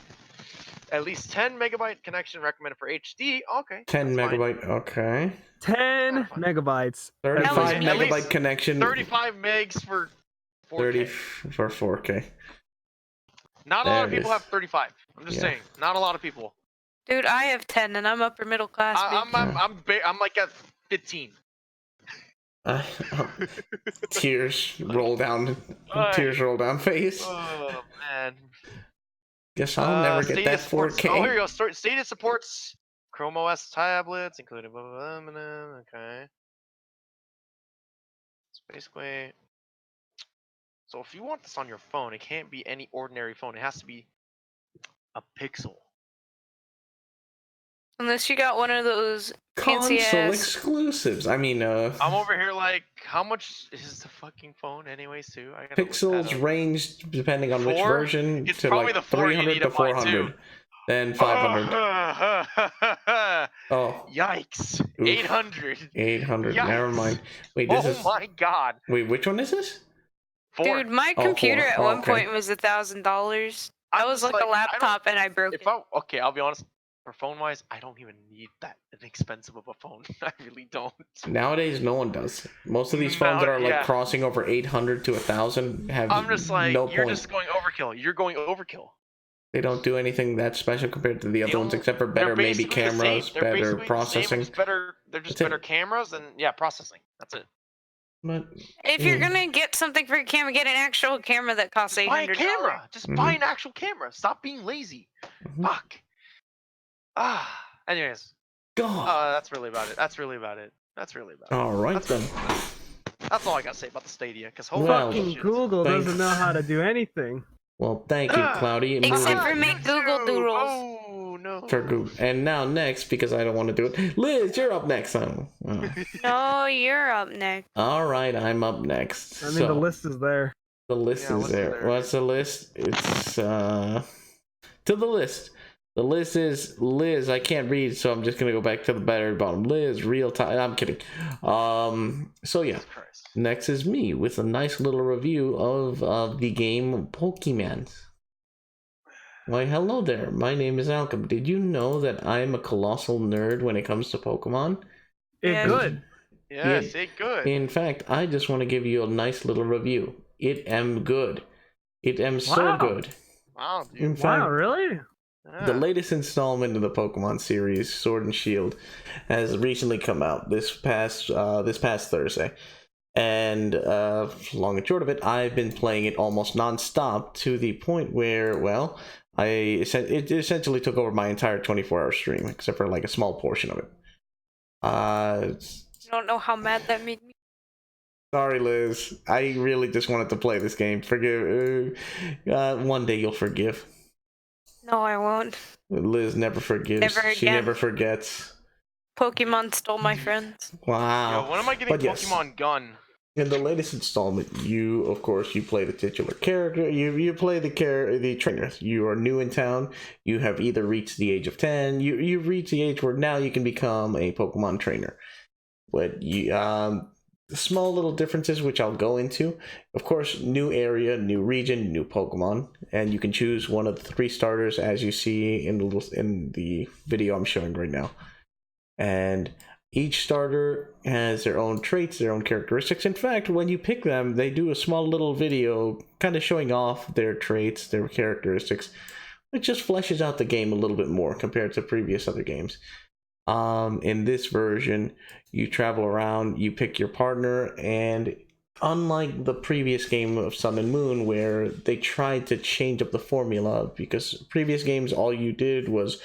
At least 10 megabyte connection recommended for HD. Okay. 10 megabyte. Okay. 10 megabytes. 35 megabyte connection. 35 megs for 4K. 30 for 4K. Not a lot of people have 35. I'm just saying. Not a lot of people. Dude, I have 10 and I'm upper middle class. I'm like at 15. Tears roll down. Tears roll down face. Oh man. Guess I'll never get that 4K. Oh, here you go. Stadia supports Chrome OS tablets, including blah, blah, blah, blah, okay. It's basically. So if you want this on your phone, it can't be any ordinary phone. It has to be a Pixel. Unless you got one of those console fancy-ass... exclusives. I mean, I'm over here like, how much is the fucking phone anyways, too? I gotta Pixels range depending on which version it's to probably like the 4 300 to 400, then 500. Oh, yikes! Oof. 800. 800. Yikes. Never mind. Wait, this is. Oh my god! Wait, which one is this? 4. Dude, my computer at one okay. point was $1,000. That was like a laptop, and I broke it. Okay, I'll be honest. For phone wise, I don't even need that inexpensive of a phone. I really don't. Nowadays, no one does. Most of these phones that are like crossing over 800 to 1,000 have. I'm just like, no you're point. just going overkill. You're going overkill. They don't do anything that special compared to the other ones, except for better maybe cameras, better processing. They're just better cameras and processing. That's it. But, if you're gonna get something for a camera, get an actual camera that costs $800. Buy a camera. Just buy an actual camera. Stop being lazy. Fuck. Anyways. God. That's really about it. That's really about it. All right then. That's all I gotta say about the Stadia. Because fucking Google doesn't know how to do anything. Well, thank you, Cloudii. Except for make Google Doodles. Oh no. For Google. And now next, because I don't want to do it, Liz, you're up next. No, you're up next. All right, I'm up next. I mean, the list is there. The list is there. What's the list? It's to the list. The list is Liz. I can't read, so I'm just gonna go back to the very bottom. Liz, real time. I'm kidding. So yeah. Next is me with a nice little review of the game Pokemon. Why, hello there. My name is Alchem. Did you know that I'm a colossal nerd when it comes to Pokemon? It's good. Yes, it's good. In fact, I just want to give you a nice little review. It am good. It am so good. Wow, dude. In fact, wow, really? The latest installment of the Pokemon series, Sword and Shield, has recently come out this past Thursday. And long and short of it, I've been playing it almost non-stop to the point where, well, it essentially took over my entire 24-hour stream, except for like a small portion of it. You don't know how mad that made me. Sorry, Liz. I really just wanted to play this game. Forgive. One day you'll forgive. No, I won't. Liz never forgives. Never again. She never forgets. Pokemon stole my friends. Wow. Yo, when am I getting Pokemon Gun? In the latest installment, you play the titular character. You play the trainer. You are new in town. You have either reached the age of 10. You've reached the age where now you can become a Pokemon trainer. But small little differences which I'll go into. Of course, new area, new region, new Pokemon, and you can choose one of the 3 starters as you see in the video I'm showing right now. And each starter has their own traits, their own characteristics. In fact, when you pick them, they do a small little video kind of showing off their traits, their characteristics. It just fleshes out the game a little bit more compared to previous other games. In this version, you travel around, you pick your partner, and unlike the previous game of Sun and Moon, where they tried to change up the formula, because previous games, all you did was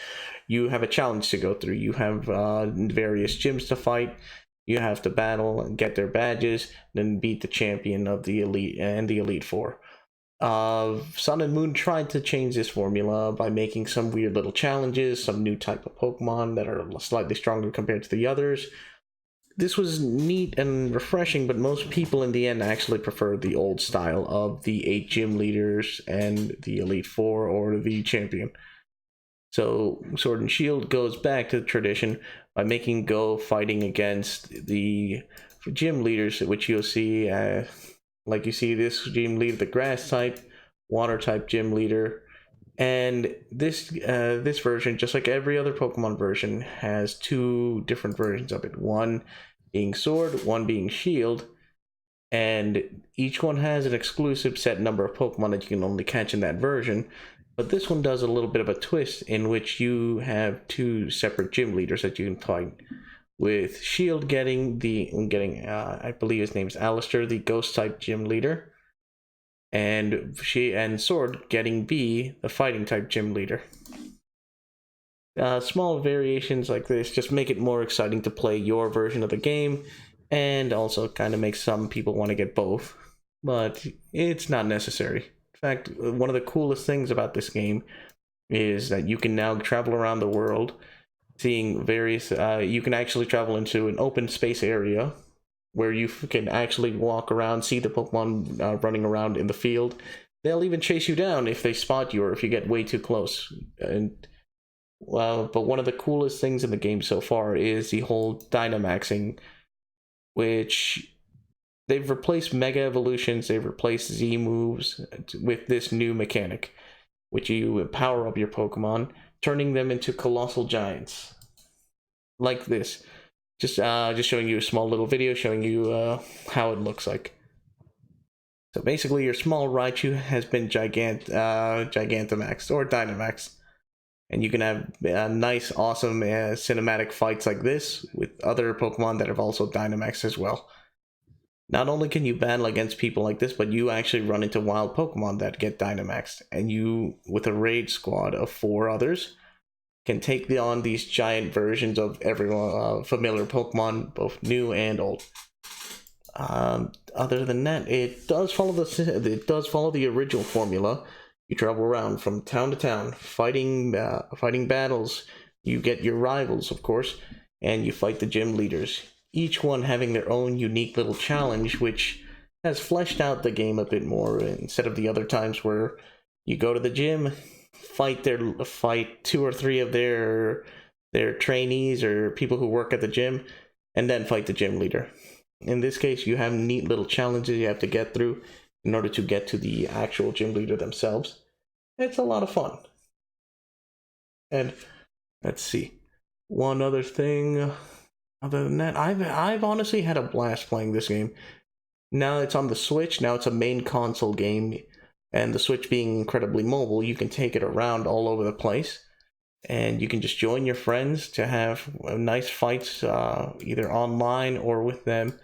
you have a challenge to go through. You have various gyms to fight. You have to battle and get their badges, then beat the champion of the Elite and the Elite Four. Sun and Moon tried to change this formula by making some weird little challenges, some new type of Pokemon that are slightly stronger compared to the others. This was neat and refreshing, but most people in the end actually preferred the old style of the 8 gym leaders and the Elite Four or the champion. So Sword and Shield goes back to the tradition by making Go fighting against the gym leaders, which you'll see, like you see this gym leader, the grass type, water type gym leader, and this version, just like every other Pokemon version, has 2 different versions of it. One being Sword, one being Shield, and each one has an exclusive set number of Pokemon that you can only catch in that version. But this one does a little bit of a twist in which you have 2 separate gym leaders that you can fight. With Shield getting I believe his name's Alistair, the ghost type gym leader, and Sword getting B, the fighting type gym leader. Small variations like this just make it more exciting to play your version of the game, and also kind of makes some people want to get both, but it's not necessary. In fact, one of the coolest things about this game is that you can now travel around the world, seeing various, you can actually travel into an open space area where you can actually walk around, see the Pokemon running around in the field. They'll even chase you down if they spot you or if you get way too close. But one of the coolest things in the game so far is the whole Dynamaxing, which they've replaced Mega Evolutions, they've replaced Z moves with this new mechanic, which you power up your Pokemon, turning them into colossal giants. Like this. Just showing you a small little video showing you how it looks like. So basically your small Raichu has been Gigantamaxed or Dynamaxed. And you can have nice, awesome cinematic fights like this with other Pokemon that have also Dynamaxed as well. Not only can you battle against people like this, but you actually run into wild Pokemon that get Dynamaxed. And you, with a raid squad of 4 others, can take on these giant versions of everyone familiar Pokemon, both new and old. Other than that, it does follow the original formula. You travel around from town to town, fighting battles. You get your rivals, of course, and you fight the gym leaders. Each one having their own unique little challenge, which has fleshed out the game a bit more instead of the other times where you go to the gym, fight 2 or 3 of their trainees or people who work at the gym, and then fight the gym leader. In this case, you have neat little challenges you have to get through in order to get to the actual gym leader themselves. It's a lot of fun. And let's see, one other thing. Other than that, I've honestly had a blast playing this game. Now it's on the Switch. Now it's a main console game, and the Switch being incredibly mobile, you can take it around all over the place, and you can just join your friends to have nice fights, either online or with them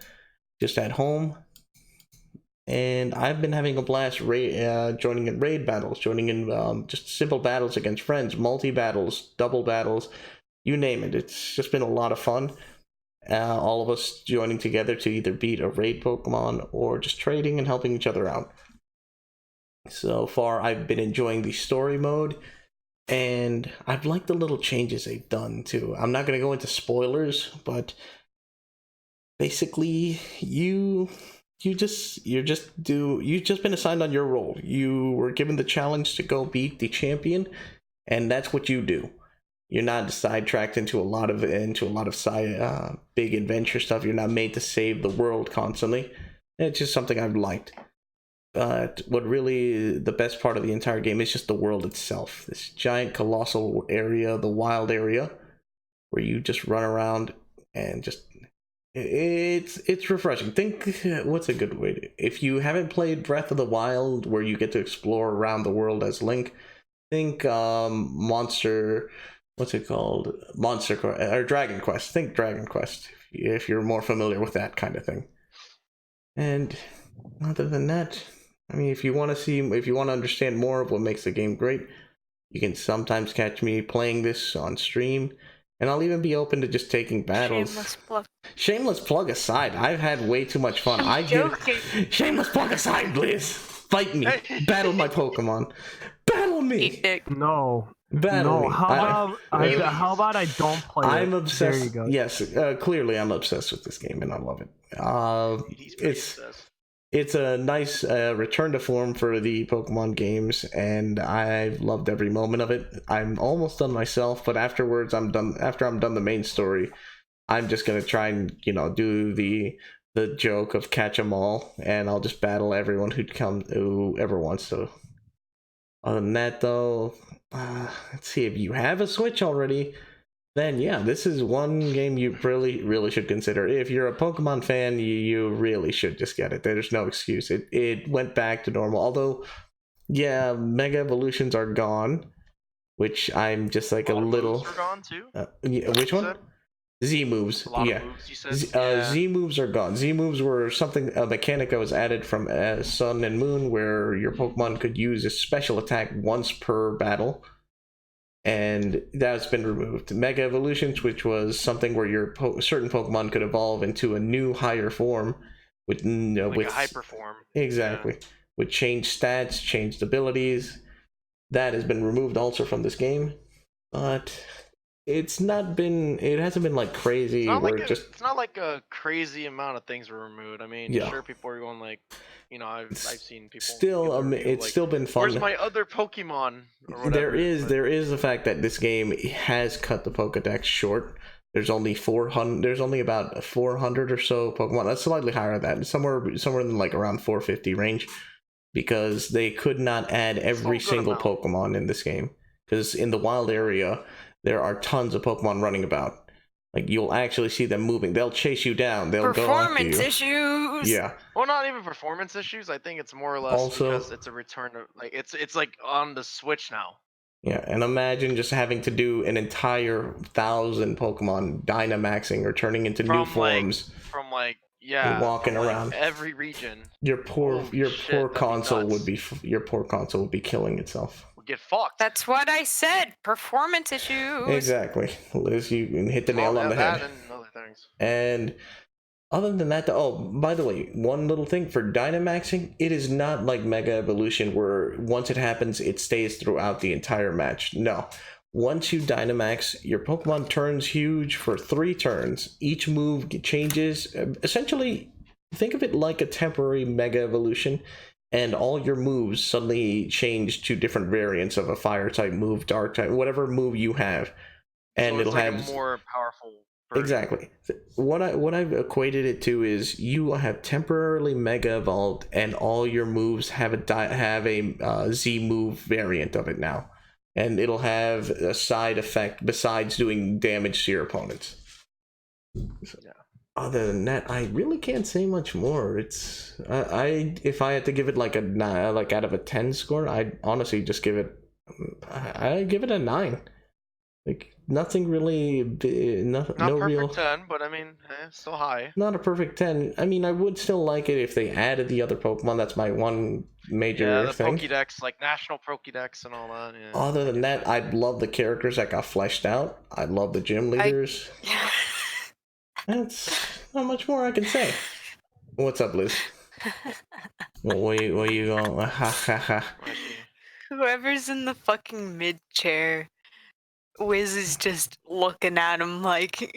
just at home. And I've been having a blast joining in raid battles, joining in just simple battles against friends, multi-battles, double battles, you name it. It's just been a lot of fun. All of us joining together to either beat a raid Pokemon or just trading and helping each other out. So far, I've been enjoying the story mode, and I've liked the little changes they've done too. I'm not going to go into spoilers, but basically, you've just been assigned on your role. You were given the challenge to go beat the champion, and that's what you do. You're not sidetracked into a lot of big adventure stuff. You're not made to save the world constantly. It's just something I've liked. But what really the best part of the entire game is just the world itself. This giant colossal area, the wild area, where you just run around and just it's refreshing. Think, what's a good way to, if you haven't played Breath of the Wild, where you get to explore around the world as Link, think what's it called? Dragon Quest. Think Dragon Quest, if you're more familiar with that kind of thing. And other than that, I mean, if you want to understand more of what makes the game great, you can sometimes catch me playing this on stream, and I'll even be open to just taking battles. Shameless plug aside, I've had way too much fun. Shameless plug aside, Lizz. Fight me. Battle my Pokemon. Battle me. No. Battle me. How about I don't play I'm it? obsessed. There you go. Yes, clearly I'm obsessed with this game, and I love it. It's a nice return to form for the Pokemon games, and I've loved every moment of it. I'm almost done myself, but afterwards after I'm done the main story, I'm just gonna try and do the joke of catch 'em all, and I'll just battle everyone who ever wants to. Other than that, though, let's see, if you have a Switch already, then yeah, this is one game you really should consider. If you're a Pokemon fan, you really should just get it. There's no excuse. It went back to normal. Although, yeah, Mega Evolutions are gone, which I'm just like a little. Moves are gone too. Yeah, which one? Z moves. Yeah. Z moves are gone. Z moves were a mechanic that was added from Sun and Moon, where your Pokemon could use a special attack once per battle, and that's been removed. Mega Evolutions, which was something where your certain Pokemon could evolve into a new higher form with with a hyper form. Exactly. Yeah. With changed stats, changed abilities. That has been removed also from this game, but it hasn't been like crazy. It's not like a crazy amount of things were removed. I mean, sure, people are going like, I've seen people. Still, it's still been fun. Where's my other Pokemon? There is the fact that this game has cut the Pokedex short. There's only about 400 or so Pokemon. That's slightly higher than that. Somewhere in like around 450 range, because they could not add every single Pokemon in this game. Because in the wild area, there are tons of Pokemon running about. Like, you'll actually see them moving. They'll chase you down. They'll go after you. Performance issues. Yeah. Well, not even performance issues. I think it's more or less because it's a return to it's like on the Switch now. Yeah, and imagine just having to do an entire 1,000 Pokemon Dynamaxing or turning into new forms. Walking around every region. Your poor console would be killing itself. Get fucked. That's what I said. Performance issues. Exactly, Lizz. You hit the nail on the head. And other things. And Other than that, oh, by the way, one little thing for Dynamaxing, it is not like Mega Evolution where once it happens, it stays throughout the entire match. No. Once you Dynamax, your Pokemon turns huge for 3 turns. Each move changes. Essentially, think of it like a temporary Mega Evolution, and all your moves suddenly change to different variants of a Fire-type move, Dark-type, whatever move you have. And so it'll like have a more powerful version. Exactly. What I've equated it to is you have temporarily Mega Evolved, and all your moves have a Z move variant of it now, and it'll have a side effect besides doing damage to your opponents. Yeah. Other than that, I really can't say much more. It's if I had to give it like out of a 10 score, I'd honestly just give it a 9. Like nothing really, not no perfect real 10, but I mean, still high. Not a perfect 10. I mean, I would still like it if they added the other Pokemon. That's my one major thing. Pokédex, like National Pokédex and all that. Yeah. Other than that, I'd love the characters that got fleshed out. I'd love the gym leaders. That's not much more I can say. What's up, Liz? Where you going? Ha ha ha. Whoever's in the fucking mid chair, Wiz is just looking at him like,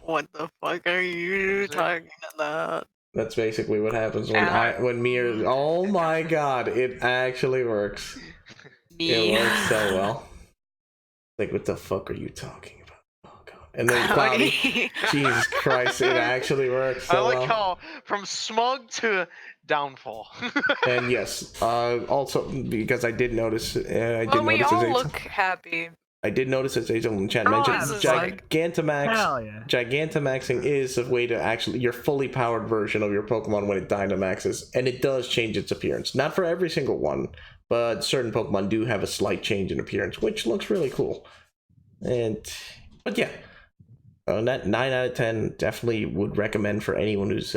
what the fuck are you talking about? That's basically what happens when Mir. Oh my god, it actually works. It works so well. Like, what the fuck are you talking about? Oh god. And then Cloudii. Jesus Christ, it actually works so well. I like how from smug to downfall. And yes, also because I did notice, we all look happy. I did notice, as Azel in chat mentioned, Gigantamaxing is a way to actually your fully powered version of your Pokemon when it Dynamaxes, and it does change its appearance. Not for every single one, but certain Pokemon do have a slight change in appearance, which looks really cool. But yeah, that 9 out of 10 definitely would recommend for anyone who's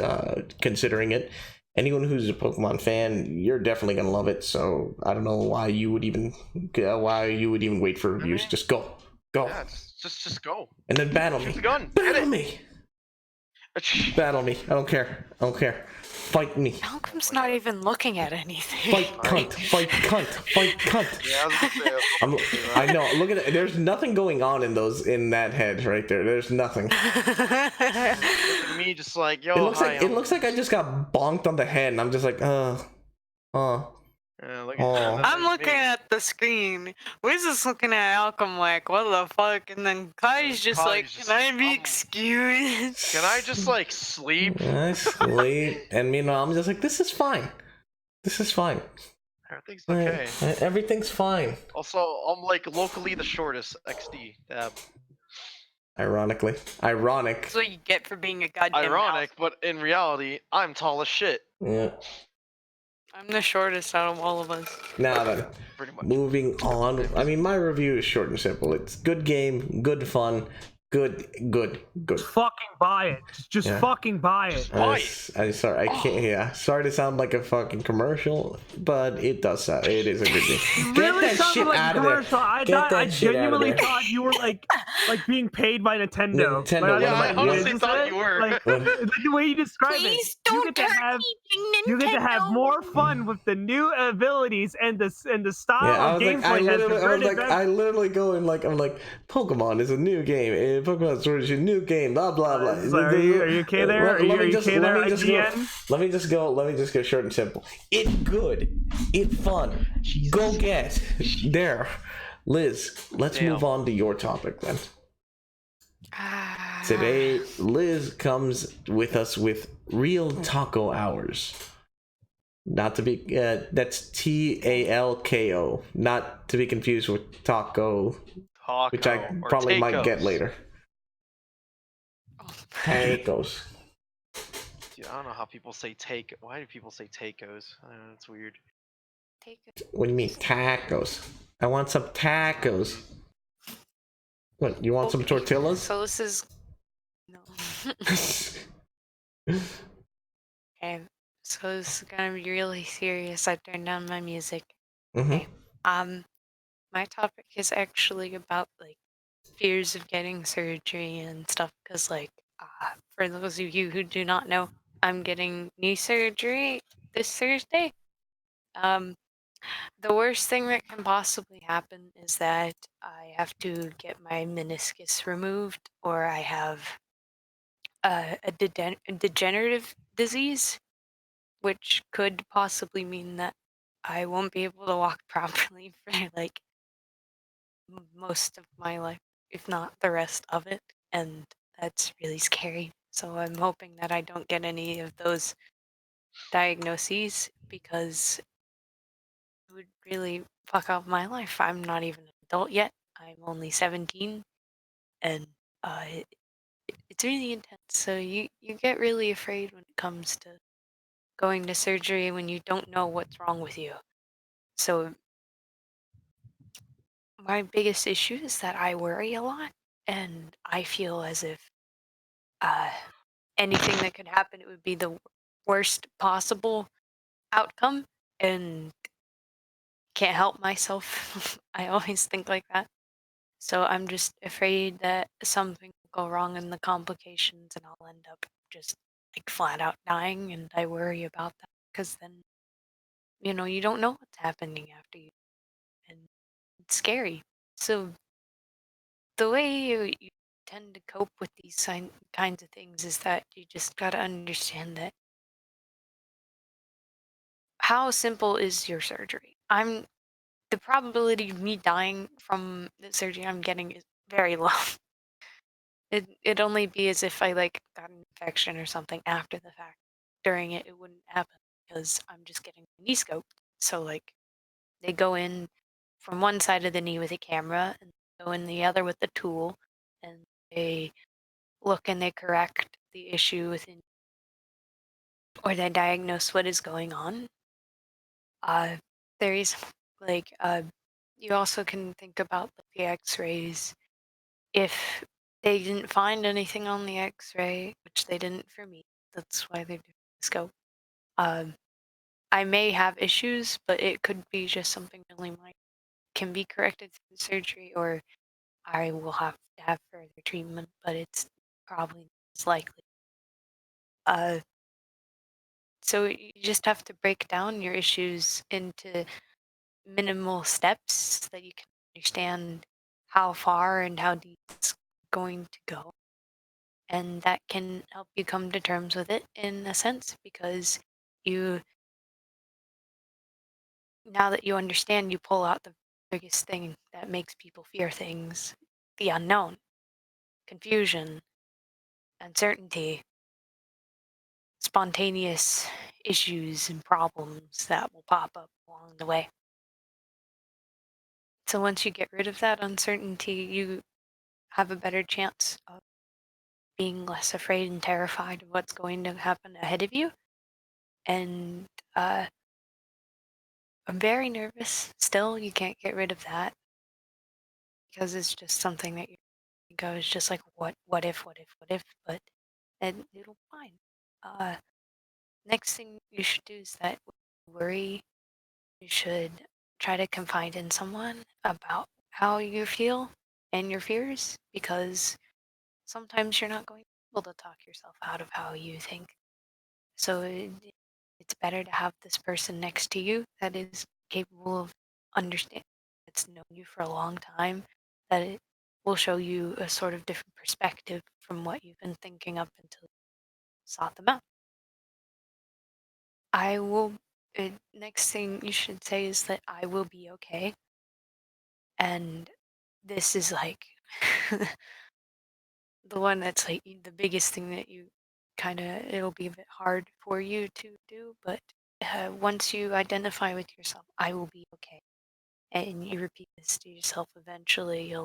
considering it. Anyone who's a Pokemon fan, you're definitely gonna love it. So I don't know why you would even wait for reviews. Just go. Yeah, just go. And then battle me. Battle me. Battle me. I don't care. Fight me. Malcolm's not even looking at anything. Fight cunt. Fight cunt. Fight cunt. Yeah, I was gonna say. I know. Look at it. There's nothing going on in that head right there. There's nothing. Look at me, just like, yo. It looks like I just got bonked on the head, and I'm just like, Yeah, I'm looking at the screen. Wiz is looking at Alchem like, what the fuck? And then Kai's just like, can I be excused? Can I just like sleep? I sleep, and meanwhile I'm just like, this is fine. Everything's okay. Everything's fine. Also, I'm like locally the shortest XD tab. Ironic. That's what you get for being a goddamn Ironic, but in reality, I'm tall as shit. Yeah. I'm the shortest out of all of us. Now then, moving on. I mean, my review is short and simple. It's good game, good fun, good. Fucking buy it. Just fucking buy it. I'm sorry, I can't. Yeah, sorry to sound like a fucking commercial, but it does sound. It is a good game. Get that shit out of there. I genuinely thought you were like being paid by Nintendo. Yeah, I honestly thought you were. Like, the way you describe it, you get to have more fun with the new abilities and the style of gameplay. I literally go and I'm like, Pokemon is a new game. Pokemon Sword is a new game. Blah blah blah. Are you okay there? Let me just go short and simple. It's good. It's fun. Go get there. Liz, let's move on to your topic then. Today, Liz comes with us with Real Taco Hours. Not to be, that's TALKO. Not to be confused with taco, which I probably might get later. Tacos. Dude, I don't know how people say take. Why do people say tacos? I don't know, it's weird. What do you mean tacos? I want some tacos. What? You want some tortillas? So this is no. Okay, so this is gonna be really serious. I turned down my music. Okay. My topic is actually about like fears of getting surgery and stuff, because like For those of you who do not know, I'm getting knee surgery this Thursday. The worst thing that can possibly happen is that I have to get my meniscus removed, or I have a degenerative disease, which could possibly mean that I won't be able to walk properly for like most of my life, if not the rest of it, and that's really scary. So I'm hoping that I don't get any of those diagnoses, because it would really fuck up my life. I'm not even an adult yet. I'm only 17, and it's really intense. So you get really afraid when it comes to going to surgery when you don't know what's wrong with you. So my biggest issue is that I worry a lot, and I feel as if anything that could happen, it would be the worst possible outcome, and can't help myself. I always think like that. So I'm just afraid that something will go wrong in the complications and I'll end up just like flat out dying, and I worry about that because then, you don't know what's happening after you, and it's scary. So the way you tend to cope with these kinds of things is that you just got to understand that how simple is your surgery? The probability of me dying from the surgery I'm getting is very low. It'd only be as if I like got an infection or something after the fact. During it wouldn't happen because I'm just getting my knee scoped. So like they go in from one side of the knee with a camera and go in the other with the tool, and they look and they correct the issue within, or they diagnose what is going on. There is like you also can think about the X-rays. If they didn't find anything on the X-ray, which they didn't for me, that's why they're doing the scope. I may have issues, but it could be just something really minor, can be corrected through surgery, or I will have to have further treatment, but it's probably less likely. So you just have to break down your issues into minimal steps so that you can understand how far and how deep it's going to go. And that can help you come to terms with it in a sense, because now that you understand, you pull out the biggest thing that makes people fear things: the unknown, confusion, uncertainty, spontaneous issues and problems that will pop up along the way. So once you get rid of that uncertainty, you have a better chance of being less afraid and terrified of what's going to happen ahead of you. And I'm very nervous still. You can't get rid of that because it's just something that you think of. It's just like what if, but it'll be fine. Next thing you should do is that when you worry, you should try to confide in someone about how you feel and your fears, because sometimes you're not going to be able to talk yourself out of how you think. So it's better to have this person next to you that is capable of understanding, that's known you for a long time, that it will show you a sort of different perspective from what you've been thinking up until you sought them out. Next thing you should say is that I will be okay. And this is like the one that's like the biggest thing that you it'll be a bit hard for you to do, but once you identify with yourself, I will be okay, and you repeat this to yourself, eventually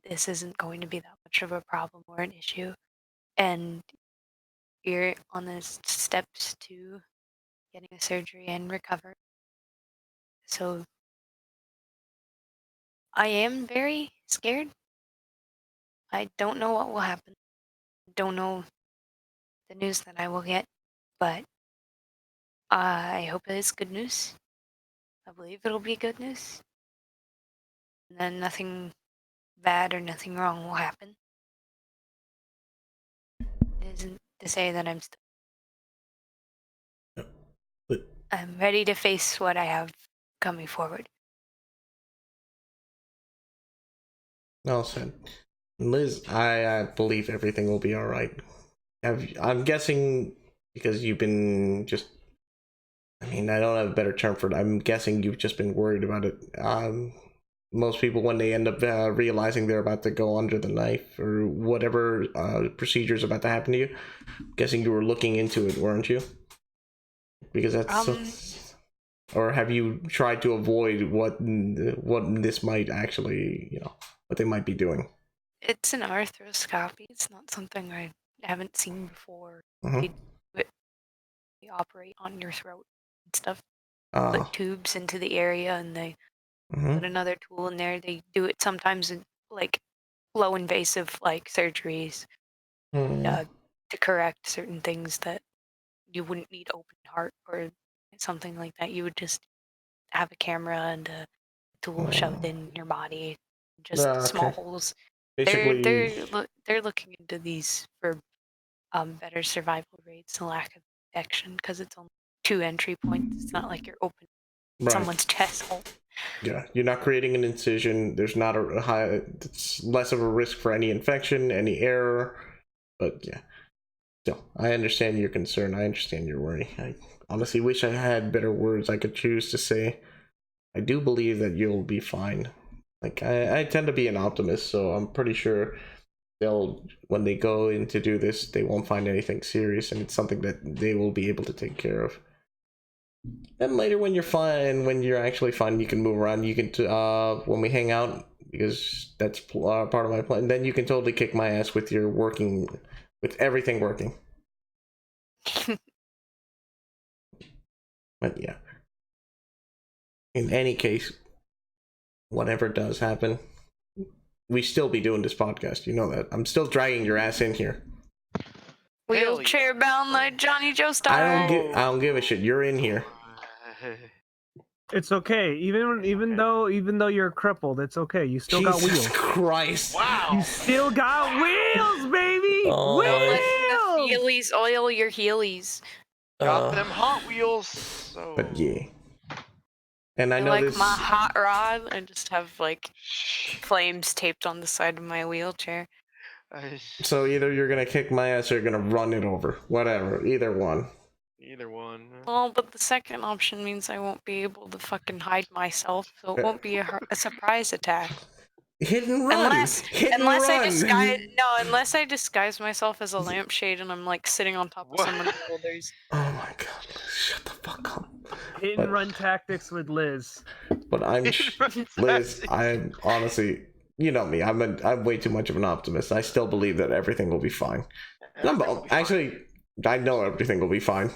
this isn't going to be that much of a problem or an issue, and you're on the steps to getting a surgery and recover. So I am very scared. I don't know what will happen. Don't know the news that I will get, but I hope it is good news. I believe it'll be good news. And then nothing bad or nothing wrong will happen. isn't to say that I'm still. But I'm ready to face what I have coming forward. well said. Lizz, I believe everything will be alright. I'm guessing because you've been just... I mean, I don't have a better term for it. I'm guessing you've just been worried about it. Most people, when they end up realizing they're about to go under the knife or whatever procedure is about to happen to you, I'm guessing you were looking into it, weren't you? Because that's... or have you tried to avoid what this might actually, what they might be doing? It's an arthroscopy. It's not something I haven't seen before. Mm-hmm. They operate on your throat and stuff. Put tubes into the area and they put another tool in there. They do it sometimes in like low invasive like surgeries to correct certain things that you wouldn't need open heart or something like that. You would just have a camera and a tool shoved in your body, just small holes. Basically, they're looking into these for better survival rates and lack of infection because it's only 2 entry points. It's not like you're opening someone's chest hole. Yeah, you're not creating an incision. There's not a high. It's less of a risk for any infection, any error. But yeah, still, I understand your concern. I understand your worry. I honestly wish I had better words I could choose to say. I do believe that you'll be fine. Like, I tend to be an optimist, so I'm pretty sure when they go in to do this, they won't find anything serious, and it's something that they will be able to take care of. And later, when you're fine, when you're actually fine, you can move around. You can, when we hang out, because that's part of my plan, then you can totally kick my ass with with everything working. But yeah. In any case, whatever does happen, we still be doing this podcast. You know that. I'm still dragging your ass in here. Wheelchair bound like Johnny Joe style. I don't give a shit. You're in here. It's okay. Even though you're crippled, it's okay. You still got wheels. Jesus Christ! Wow. You still got wheels, baby. Oh. Let the Heelys oil your Heelys. Got them Hot Wheels. So... But yeah. And I know like this. My hot rod. I just have like flames taped on the side of my wheelchair. So either you're gonna kick my ass or you're gonna run it over. Whatever. Either one. Either one. Well, but the second option means I won't be able to fucking hide myself, so it won't be a surprise attack. Hit and run. Unless I disguise myself as a lampshade and I'm like sitting on top of someone's shoulders. Oh my god! Shut the fuck up. Hit and run tactics with Lizz. But Lizz. I'm honestly, you know me. I'm way too much of an optimist. I still believe that everything will be fine. I know everything will be fine.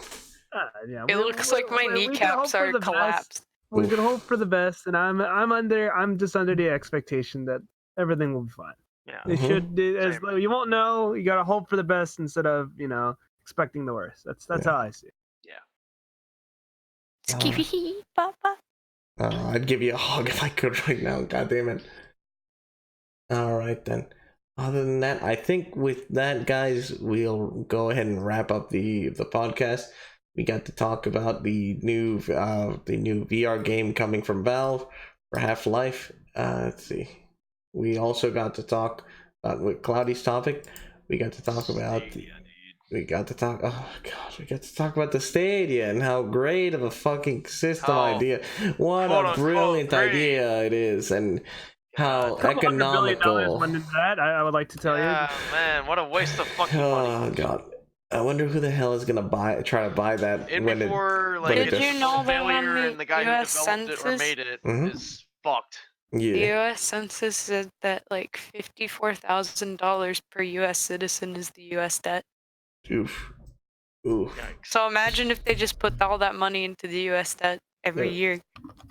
Yeah, it looks like my kneecaps are collapsed. We can hope for the best, and I'm just under the expectation that everything will be fine. Yeah, it should. You won't know. You gotta hope for the best instead of expecting the worst. That's how I see it. Yeah. Papa. I'd give you a hug if I could right now. God damn it. All right then. Other than that, I think with that, guys, we'll go ahead and wrap up the podcast. We got to talk about the new VR game coming from Valve for Half-Life. Let's see. We also got to talk about with Cloudi's topic. We got to talk about we got to talk about the Stadia and how great of a fucking system idea. What a brilliant idea it is, and how economical. I would like to tell you. Yeah, man, what a waste of fucking money. Oh god. I wonder who the hell is gonna try to buy that. And before did you know that and the guy who developed it or made it is fucked. Yeah. The U.S. Census said that like $54,000 per U.S. citizen is the U.S. debt. Oof. So imagine if they just put all that money into the U.S. debt every year.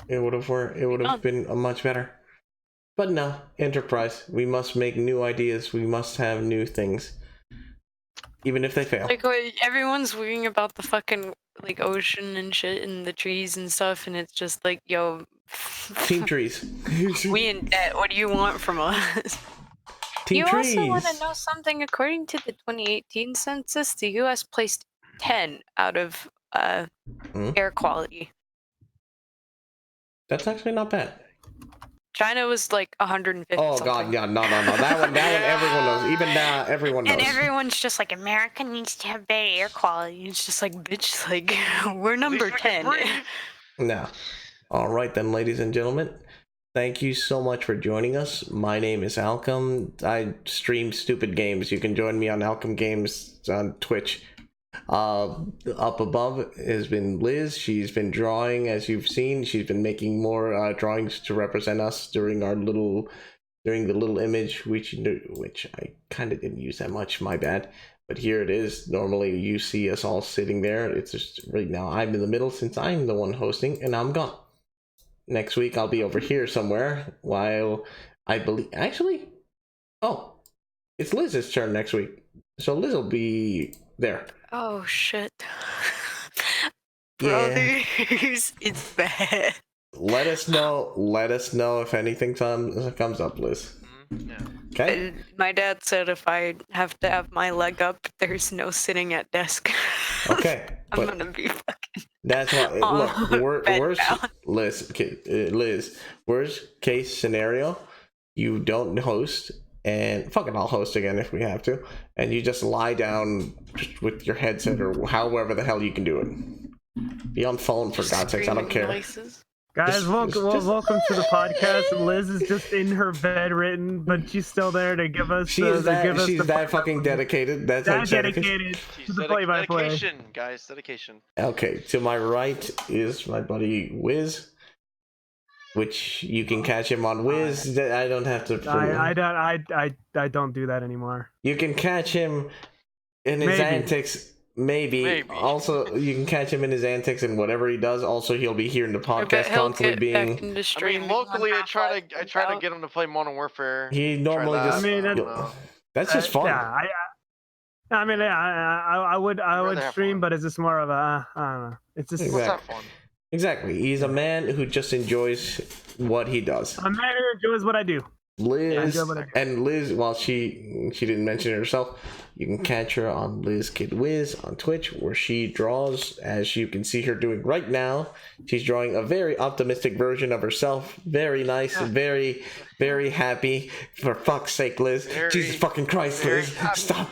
It would have worked. It would have been much better. But no, enterprise. We must make new ideas. We must have new things. Even if they fail. Like, everyone's worrying about the fucking, like, ocean and shit and the trees and stuff, and it's just like, yo... Team trees. We in debt. What do you want from us? Team You trees. also want to know something? According to the 2018 census, the U.S. placed 10 out of air quality. That's actually not bad. China was like 150. Oh God, yeah, no. That one, everyone knows. Even now, everyone knows. And everyone's just like, America needs to have better air quality. It's just like, bitch, like we're number 10. No. All right then, ladies and gentlemen. Thank you so much for joining us. My name is Alchem. I stream stupid games. You can join me on Alchem Games on Twitch. Up above has been Lizz. She's been drawing, as you've seen. She's been making more drawings to represent us during the little image, which I kind of didn't use that much. My bad. But here it is. Normally you see us all sitting there. It's just right now I'm in the middle since I'm the one hosting, and I'm gone. Next week I'll be over here somewhere while I believe it's Lizz's turn next week. So Lizz will be there. Oh shit. Yeah. Brothers, it's bad. Let us know if anything comes up, Lizz. Yeah. Okay? My dad said if I have to have my leg up, there's no sitting at desk. Okay. I'm gonna be fucking. That's why. Look, Lizz, worst case scenario, you don't host, and fucking I'll host again if we have to, and you just lie down with your headset or however the hell you can do it. Be on phone for God's sakes. I don't care. Noises. Guys, welcome to the podcast. Lizz is just in her bed written, but she's still there to give us. She's that fucking dedicated. That's dedicated to the play-by-play. Dedication, guys, dedication. Okay, to my right is my buddy Wiz, which you can catch him on Wiz. I don't have to. I don't do that anymore. You can catch him in his antics. Maybe. Also, you can catch him in his antics and whatever he does. Also, he'll be here in the podcast constantly being. I mean, locally, I try to get him to play Modern Warfare. He normally just. I mean, that's just fun. Yeah, I would stream, but it's just more of a I don't know. It's just fun. Exactly. He's a man who just enjoys what he does. A man who enjoys what I do. Lizz, while she didn't mention it herself, you can catch her on Lizz Kid Wiz on Twitch, where she draws, as you can see her doing right now. She's drawing a very optimistic version of herself. Very nice, very, very happy. For fuck's sake, Lizz. Jesus fucking Christ, Lizz. Stop.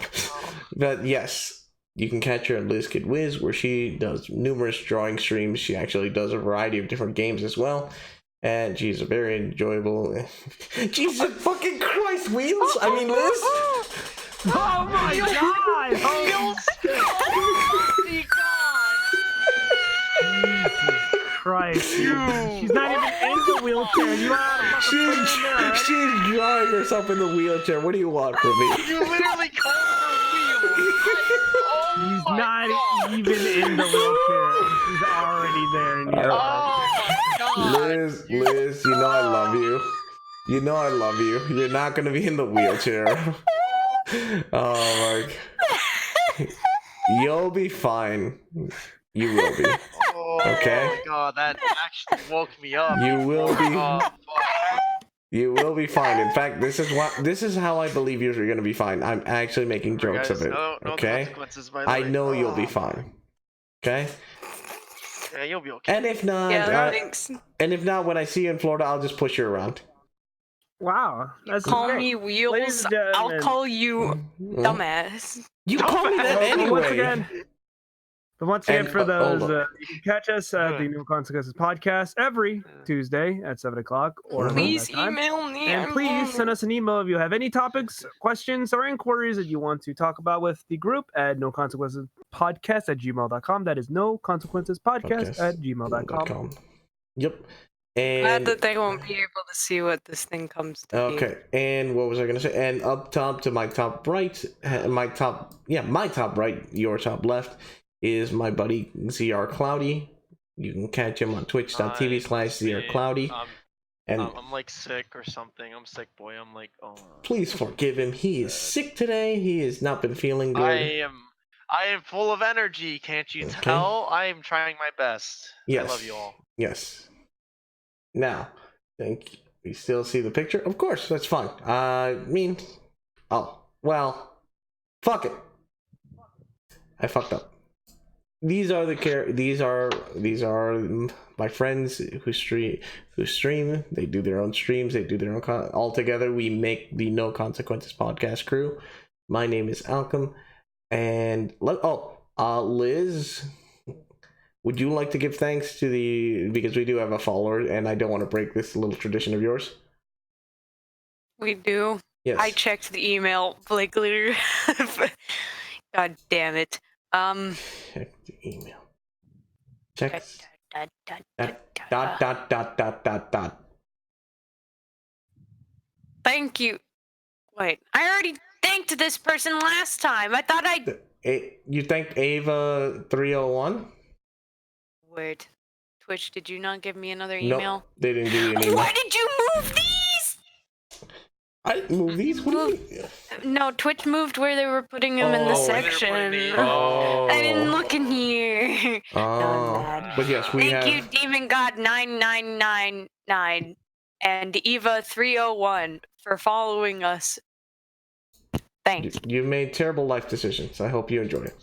But yes, you can catch her on Lizz Kid Wiz, where she does numerous drawing streams. She actually does a variety of different games as well. And she's a very enjoyable. Jesus fucking Christ, Wheels! I mean, Lizz! Oh my God! Wheels! Jesus Christ! She's not even in the wheelchair. You She's drawing herself in the wheelchair. What do you want from me? You literally called her Wheels! She's not even in the wheelchair. She's already there in your Lizz, you know I love you. You know I love you. You're not gonna be in the wheelchair. Oh my. You'll be fine. You will be. Okay? Oh my God, that actually woke me up. You will be. You will be fine. In fact, this is how I believe you're gonna be fine. I'm actually making jokes of it. Okay? I know you'll be fine. Okay? Yeah, you'll be okay. And if not, thanks. And if not, when I see you in Florida, I'll just push you around. Wow, that's call great. me Wheels. I'll call you dumbass. You call me that anyway. Once again, for those, you can catch us at the No Consequences podcast every Tuesday at 7 o'clock. Or please email me. And please send us an email if you have any topics, questions, or inquiries that you want to talk about with the group at noconsequencespodcast@gmail.com. That is noconsequencespodcast@gmail.com. Yep. And glad that they won't be able to see what this thing comes to. Okay. And what was I gonna say? And up top to my top right, my top right, your top left is my buddy ZR Cloudii. You can catch him on twitch.tv/ZR Cloudii. And I'm like sick or something. I'm sick, boy. I'm like, oh. Please forgive him. He is sick today. He has not been feeling good. I am full of energy. Can't you tell? I am trying my best. Yes. I love you all. Yes. Now, think we still see the picture? Of course, that's fine. I mean, Oh, well, fuck it. I fucked up. These are my friends who stream. They do their own streams. They do their own all together. We make the No Consequences podcast crew. My name is Alchem, and Lizz, would you like to give thanks to because we do have a follower, and I don't want to break this little tradition of yours. We do. Yes. I checked the email, like literally. God damn it. Check the email. Check. Dot. Thank you. Wait, I already thanked this person last time. I thought You thanked Ava 301? Wait, Twitch, did you not give me another email? Nope, they didn't give you an email. Why did you move these? I didn't move these. What do you mean? No, Twitch moved where they were putting them in the section. I didn't look in here. Oh, but yes, Thank you, Demon God 9999 and Eva 301 for following us. Thanks. You made terrible life decisions. I hope you enjoy it.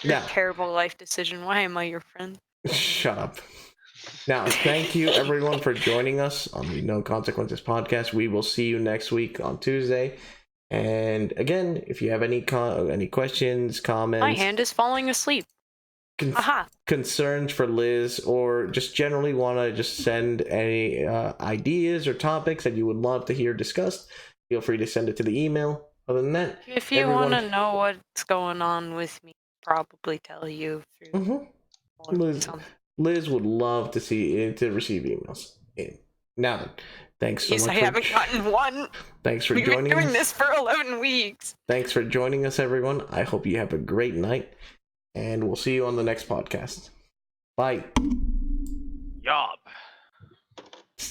Yeah. Terrible life decision. Why am I your friend? Shut up. Now, thank you everyone for joining us on the No Consequences podcast. We will see you next week on Tuesday. And again, if you have any questions, comments, my hand is falling asleep. Concerns for Lizz, or just generally want to just send any ideas or topics that you would love to hear discussed, feel free to send it to the email. Other than that, if you want to know what's going on with me, probably tell you. Lizz would love to receive emails. Now then, thanks so much. Yes, I haven't gotten one. Thanks for joining us. We've been doing this for 11 weeks. Thanks for joining us, everyone. I hope you have a great night, and we'll see you on the next podcast. Bye. Yob.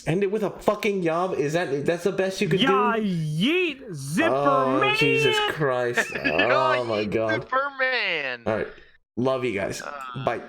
End it with a fucking yob? That's the best you could do? Yeet, Zipper Man! Jesus Christ. Oh my God. Zipper Man. All right. Love you guys. Bye.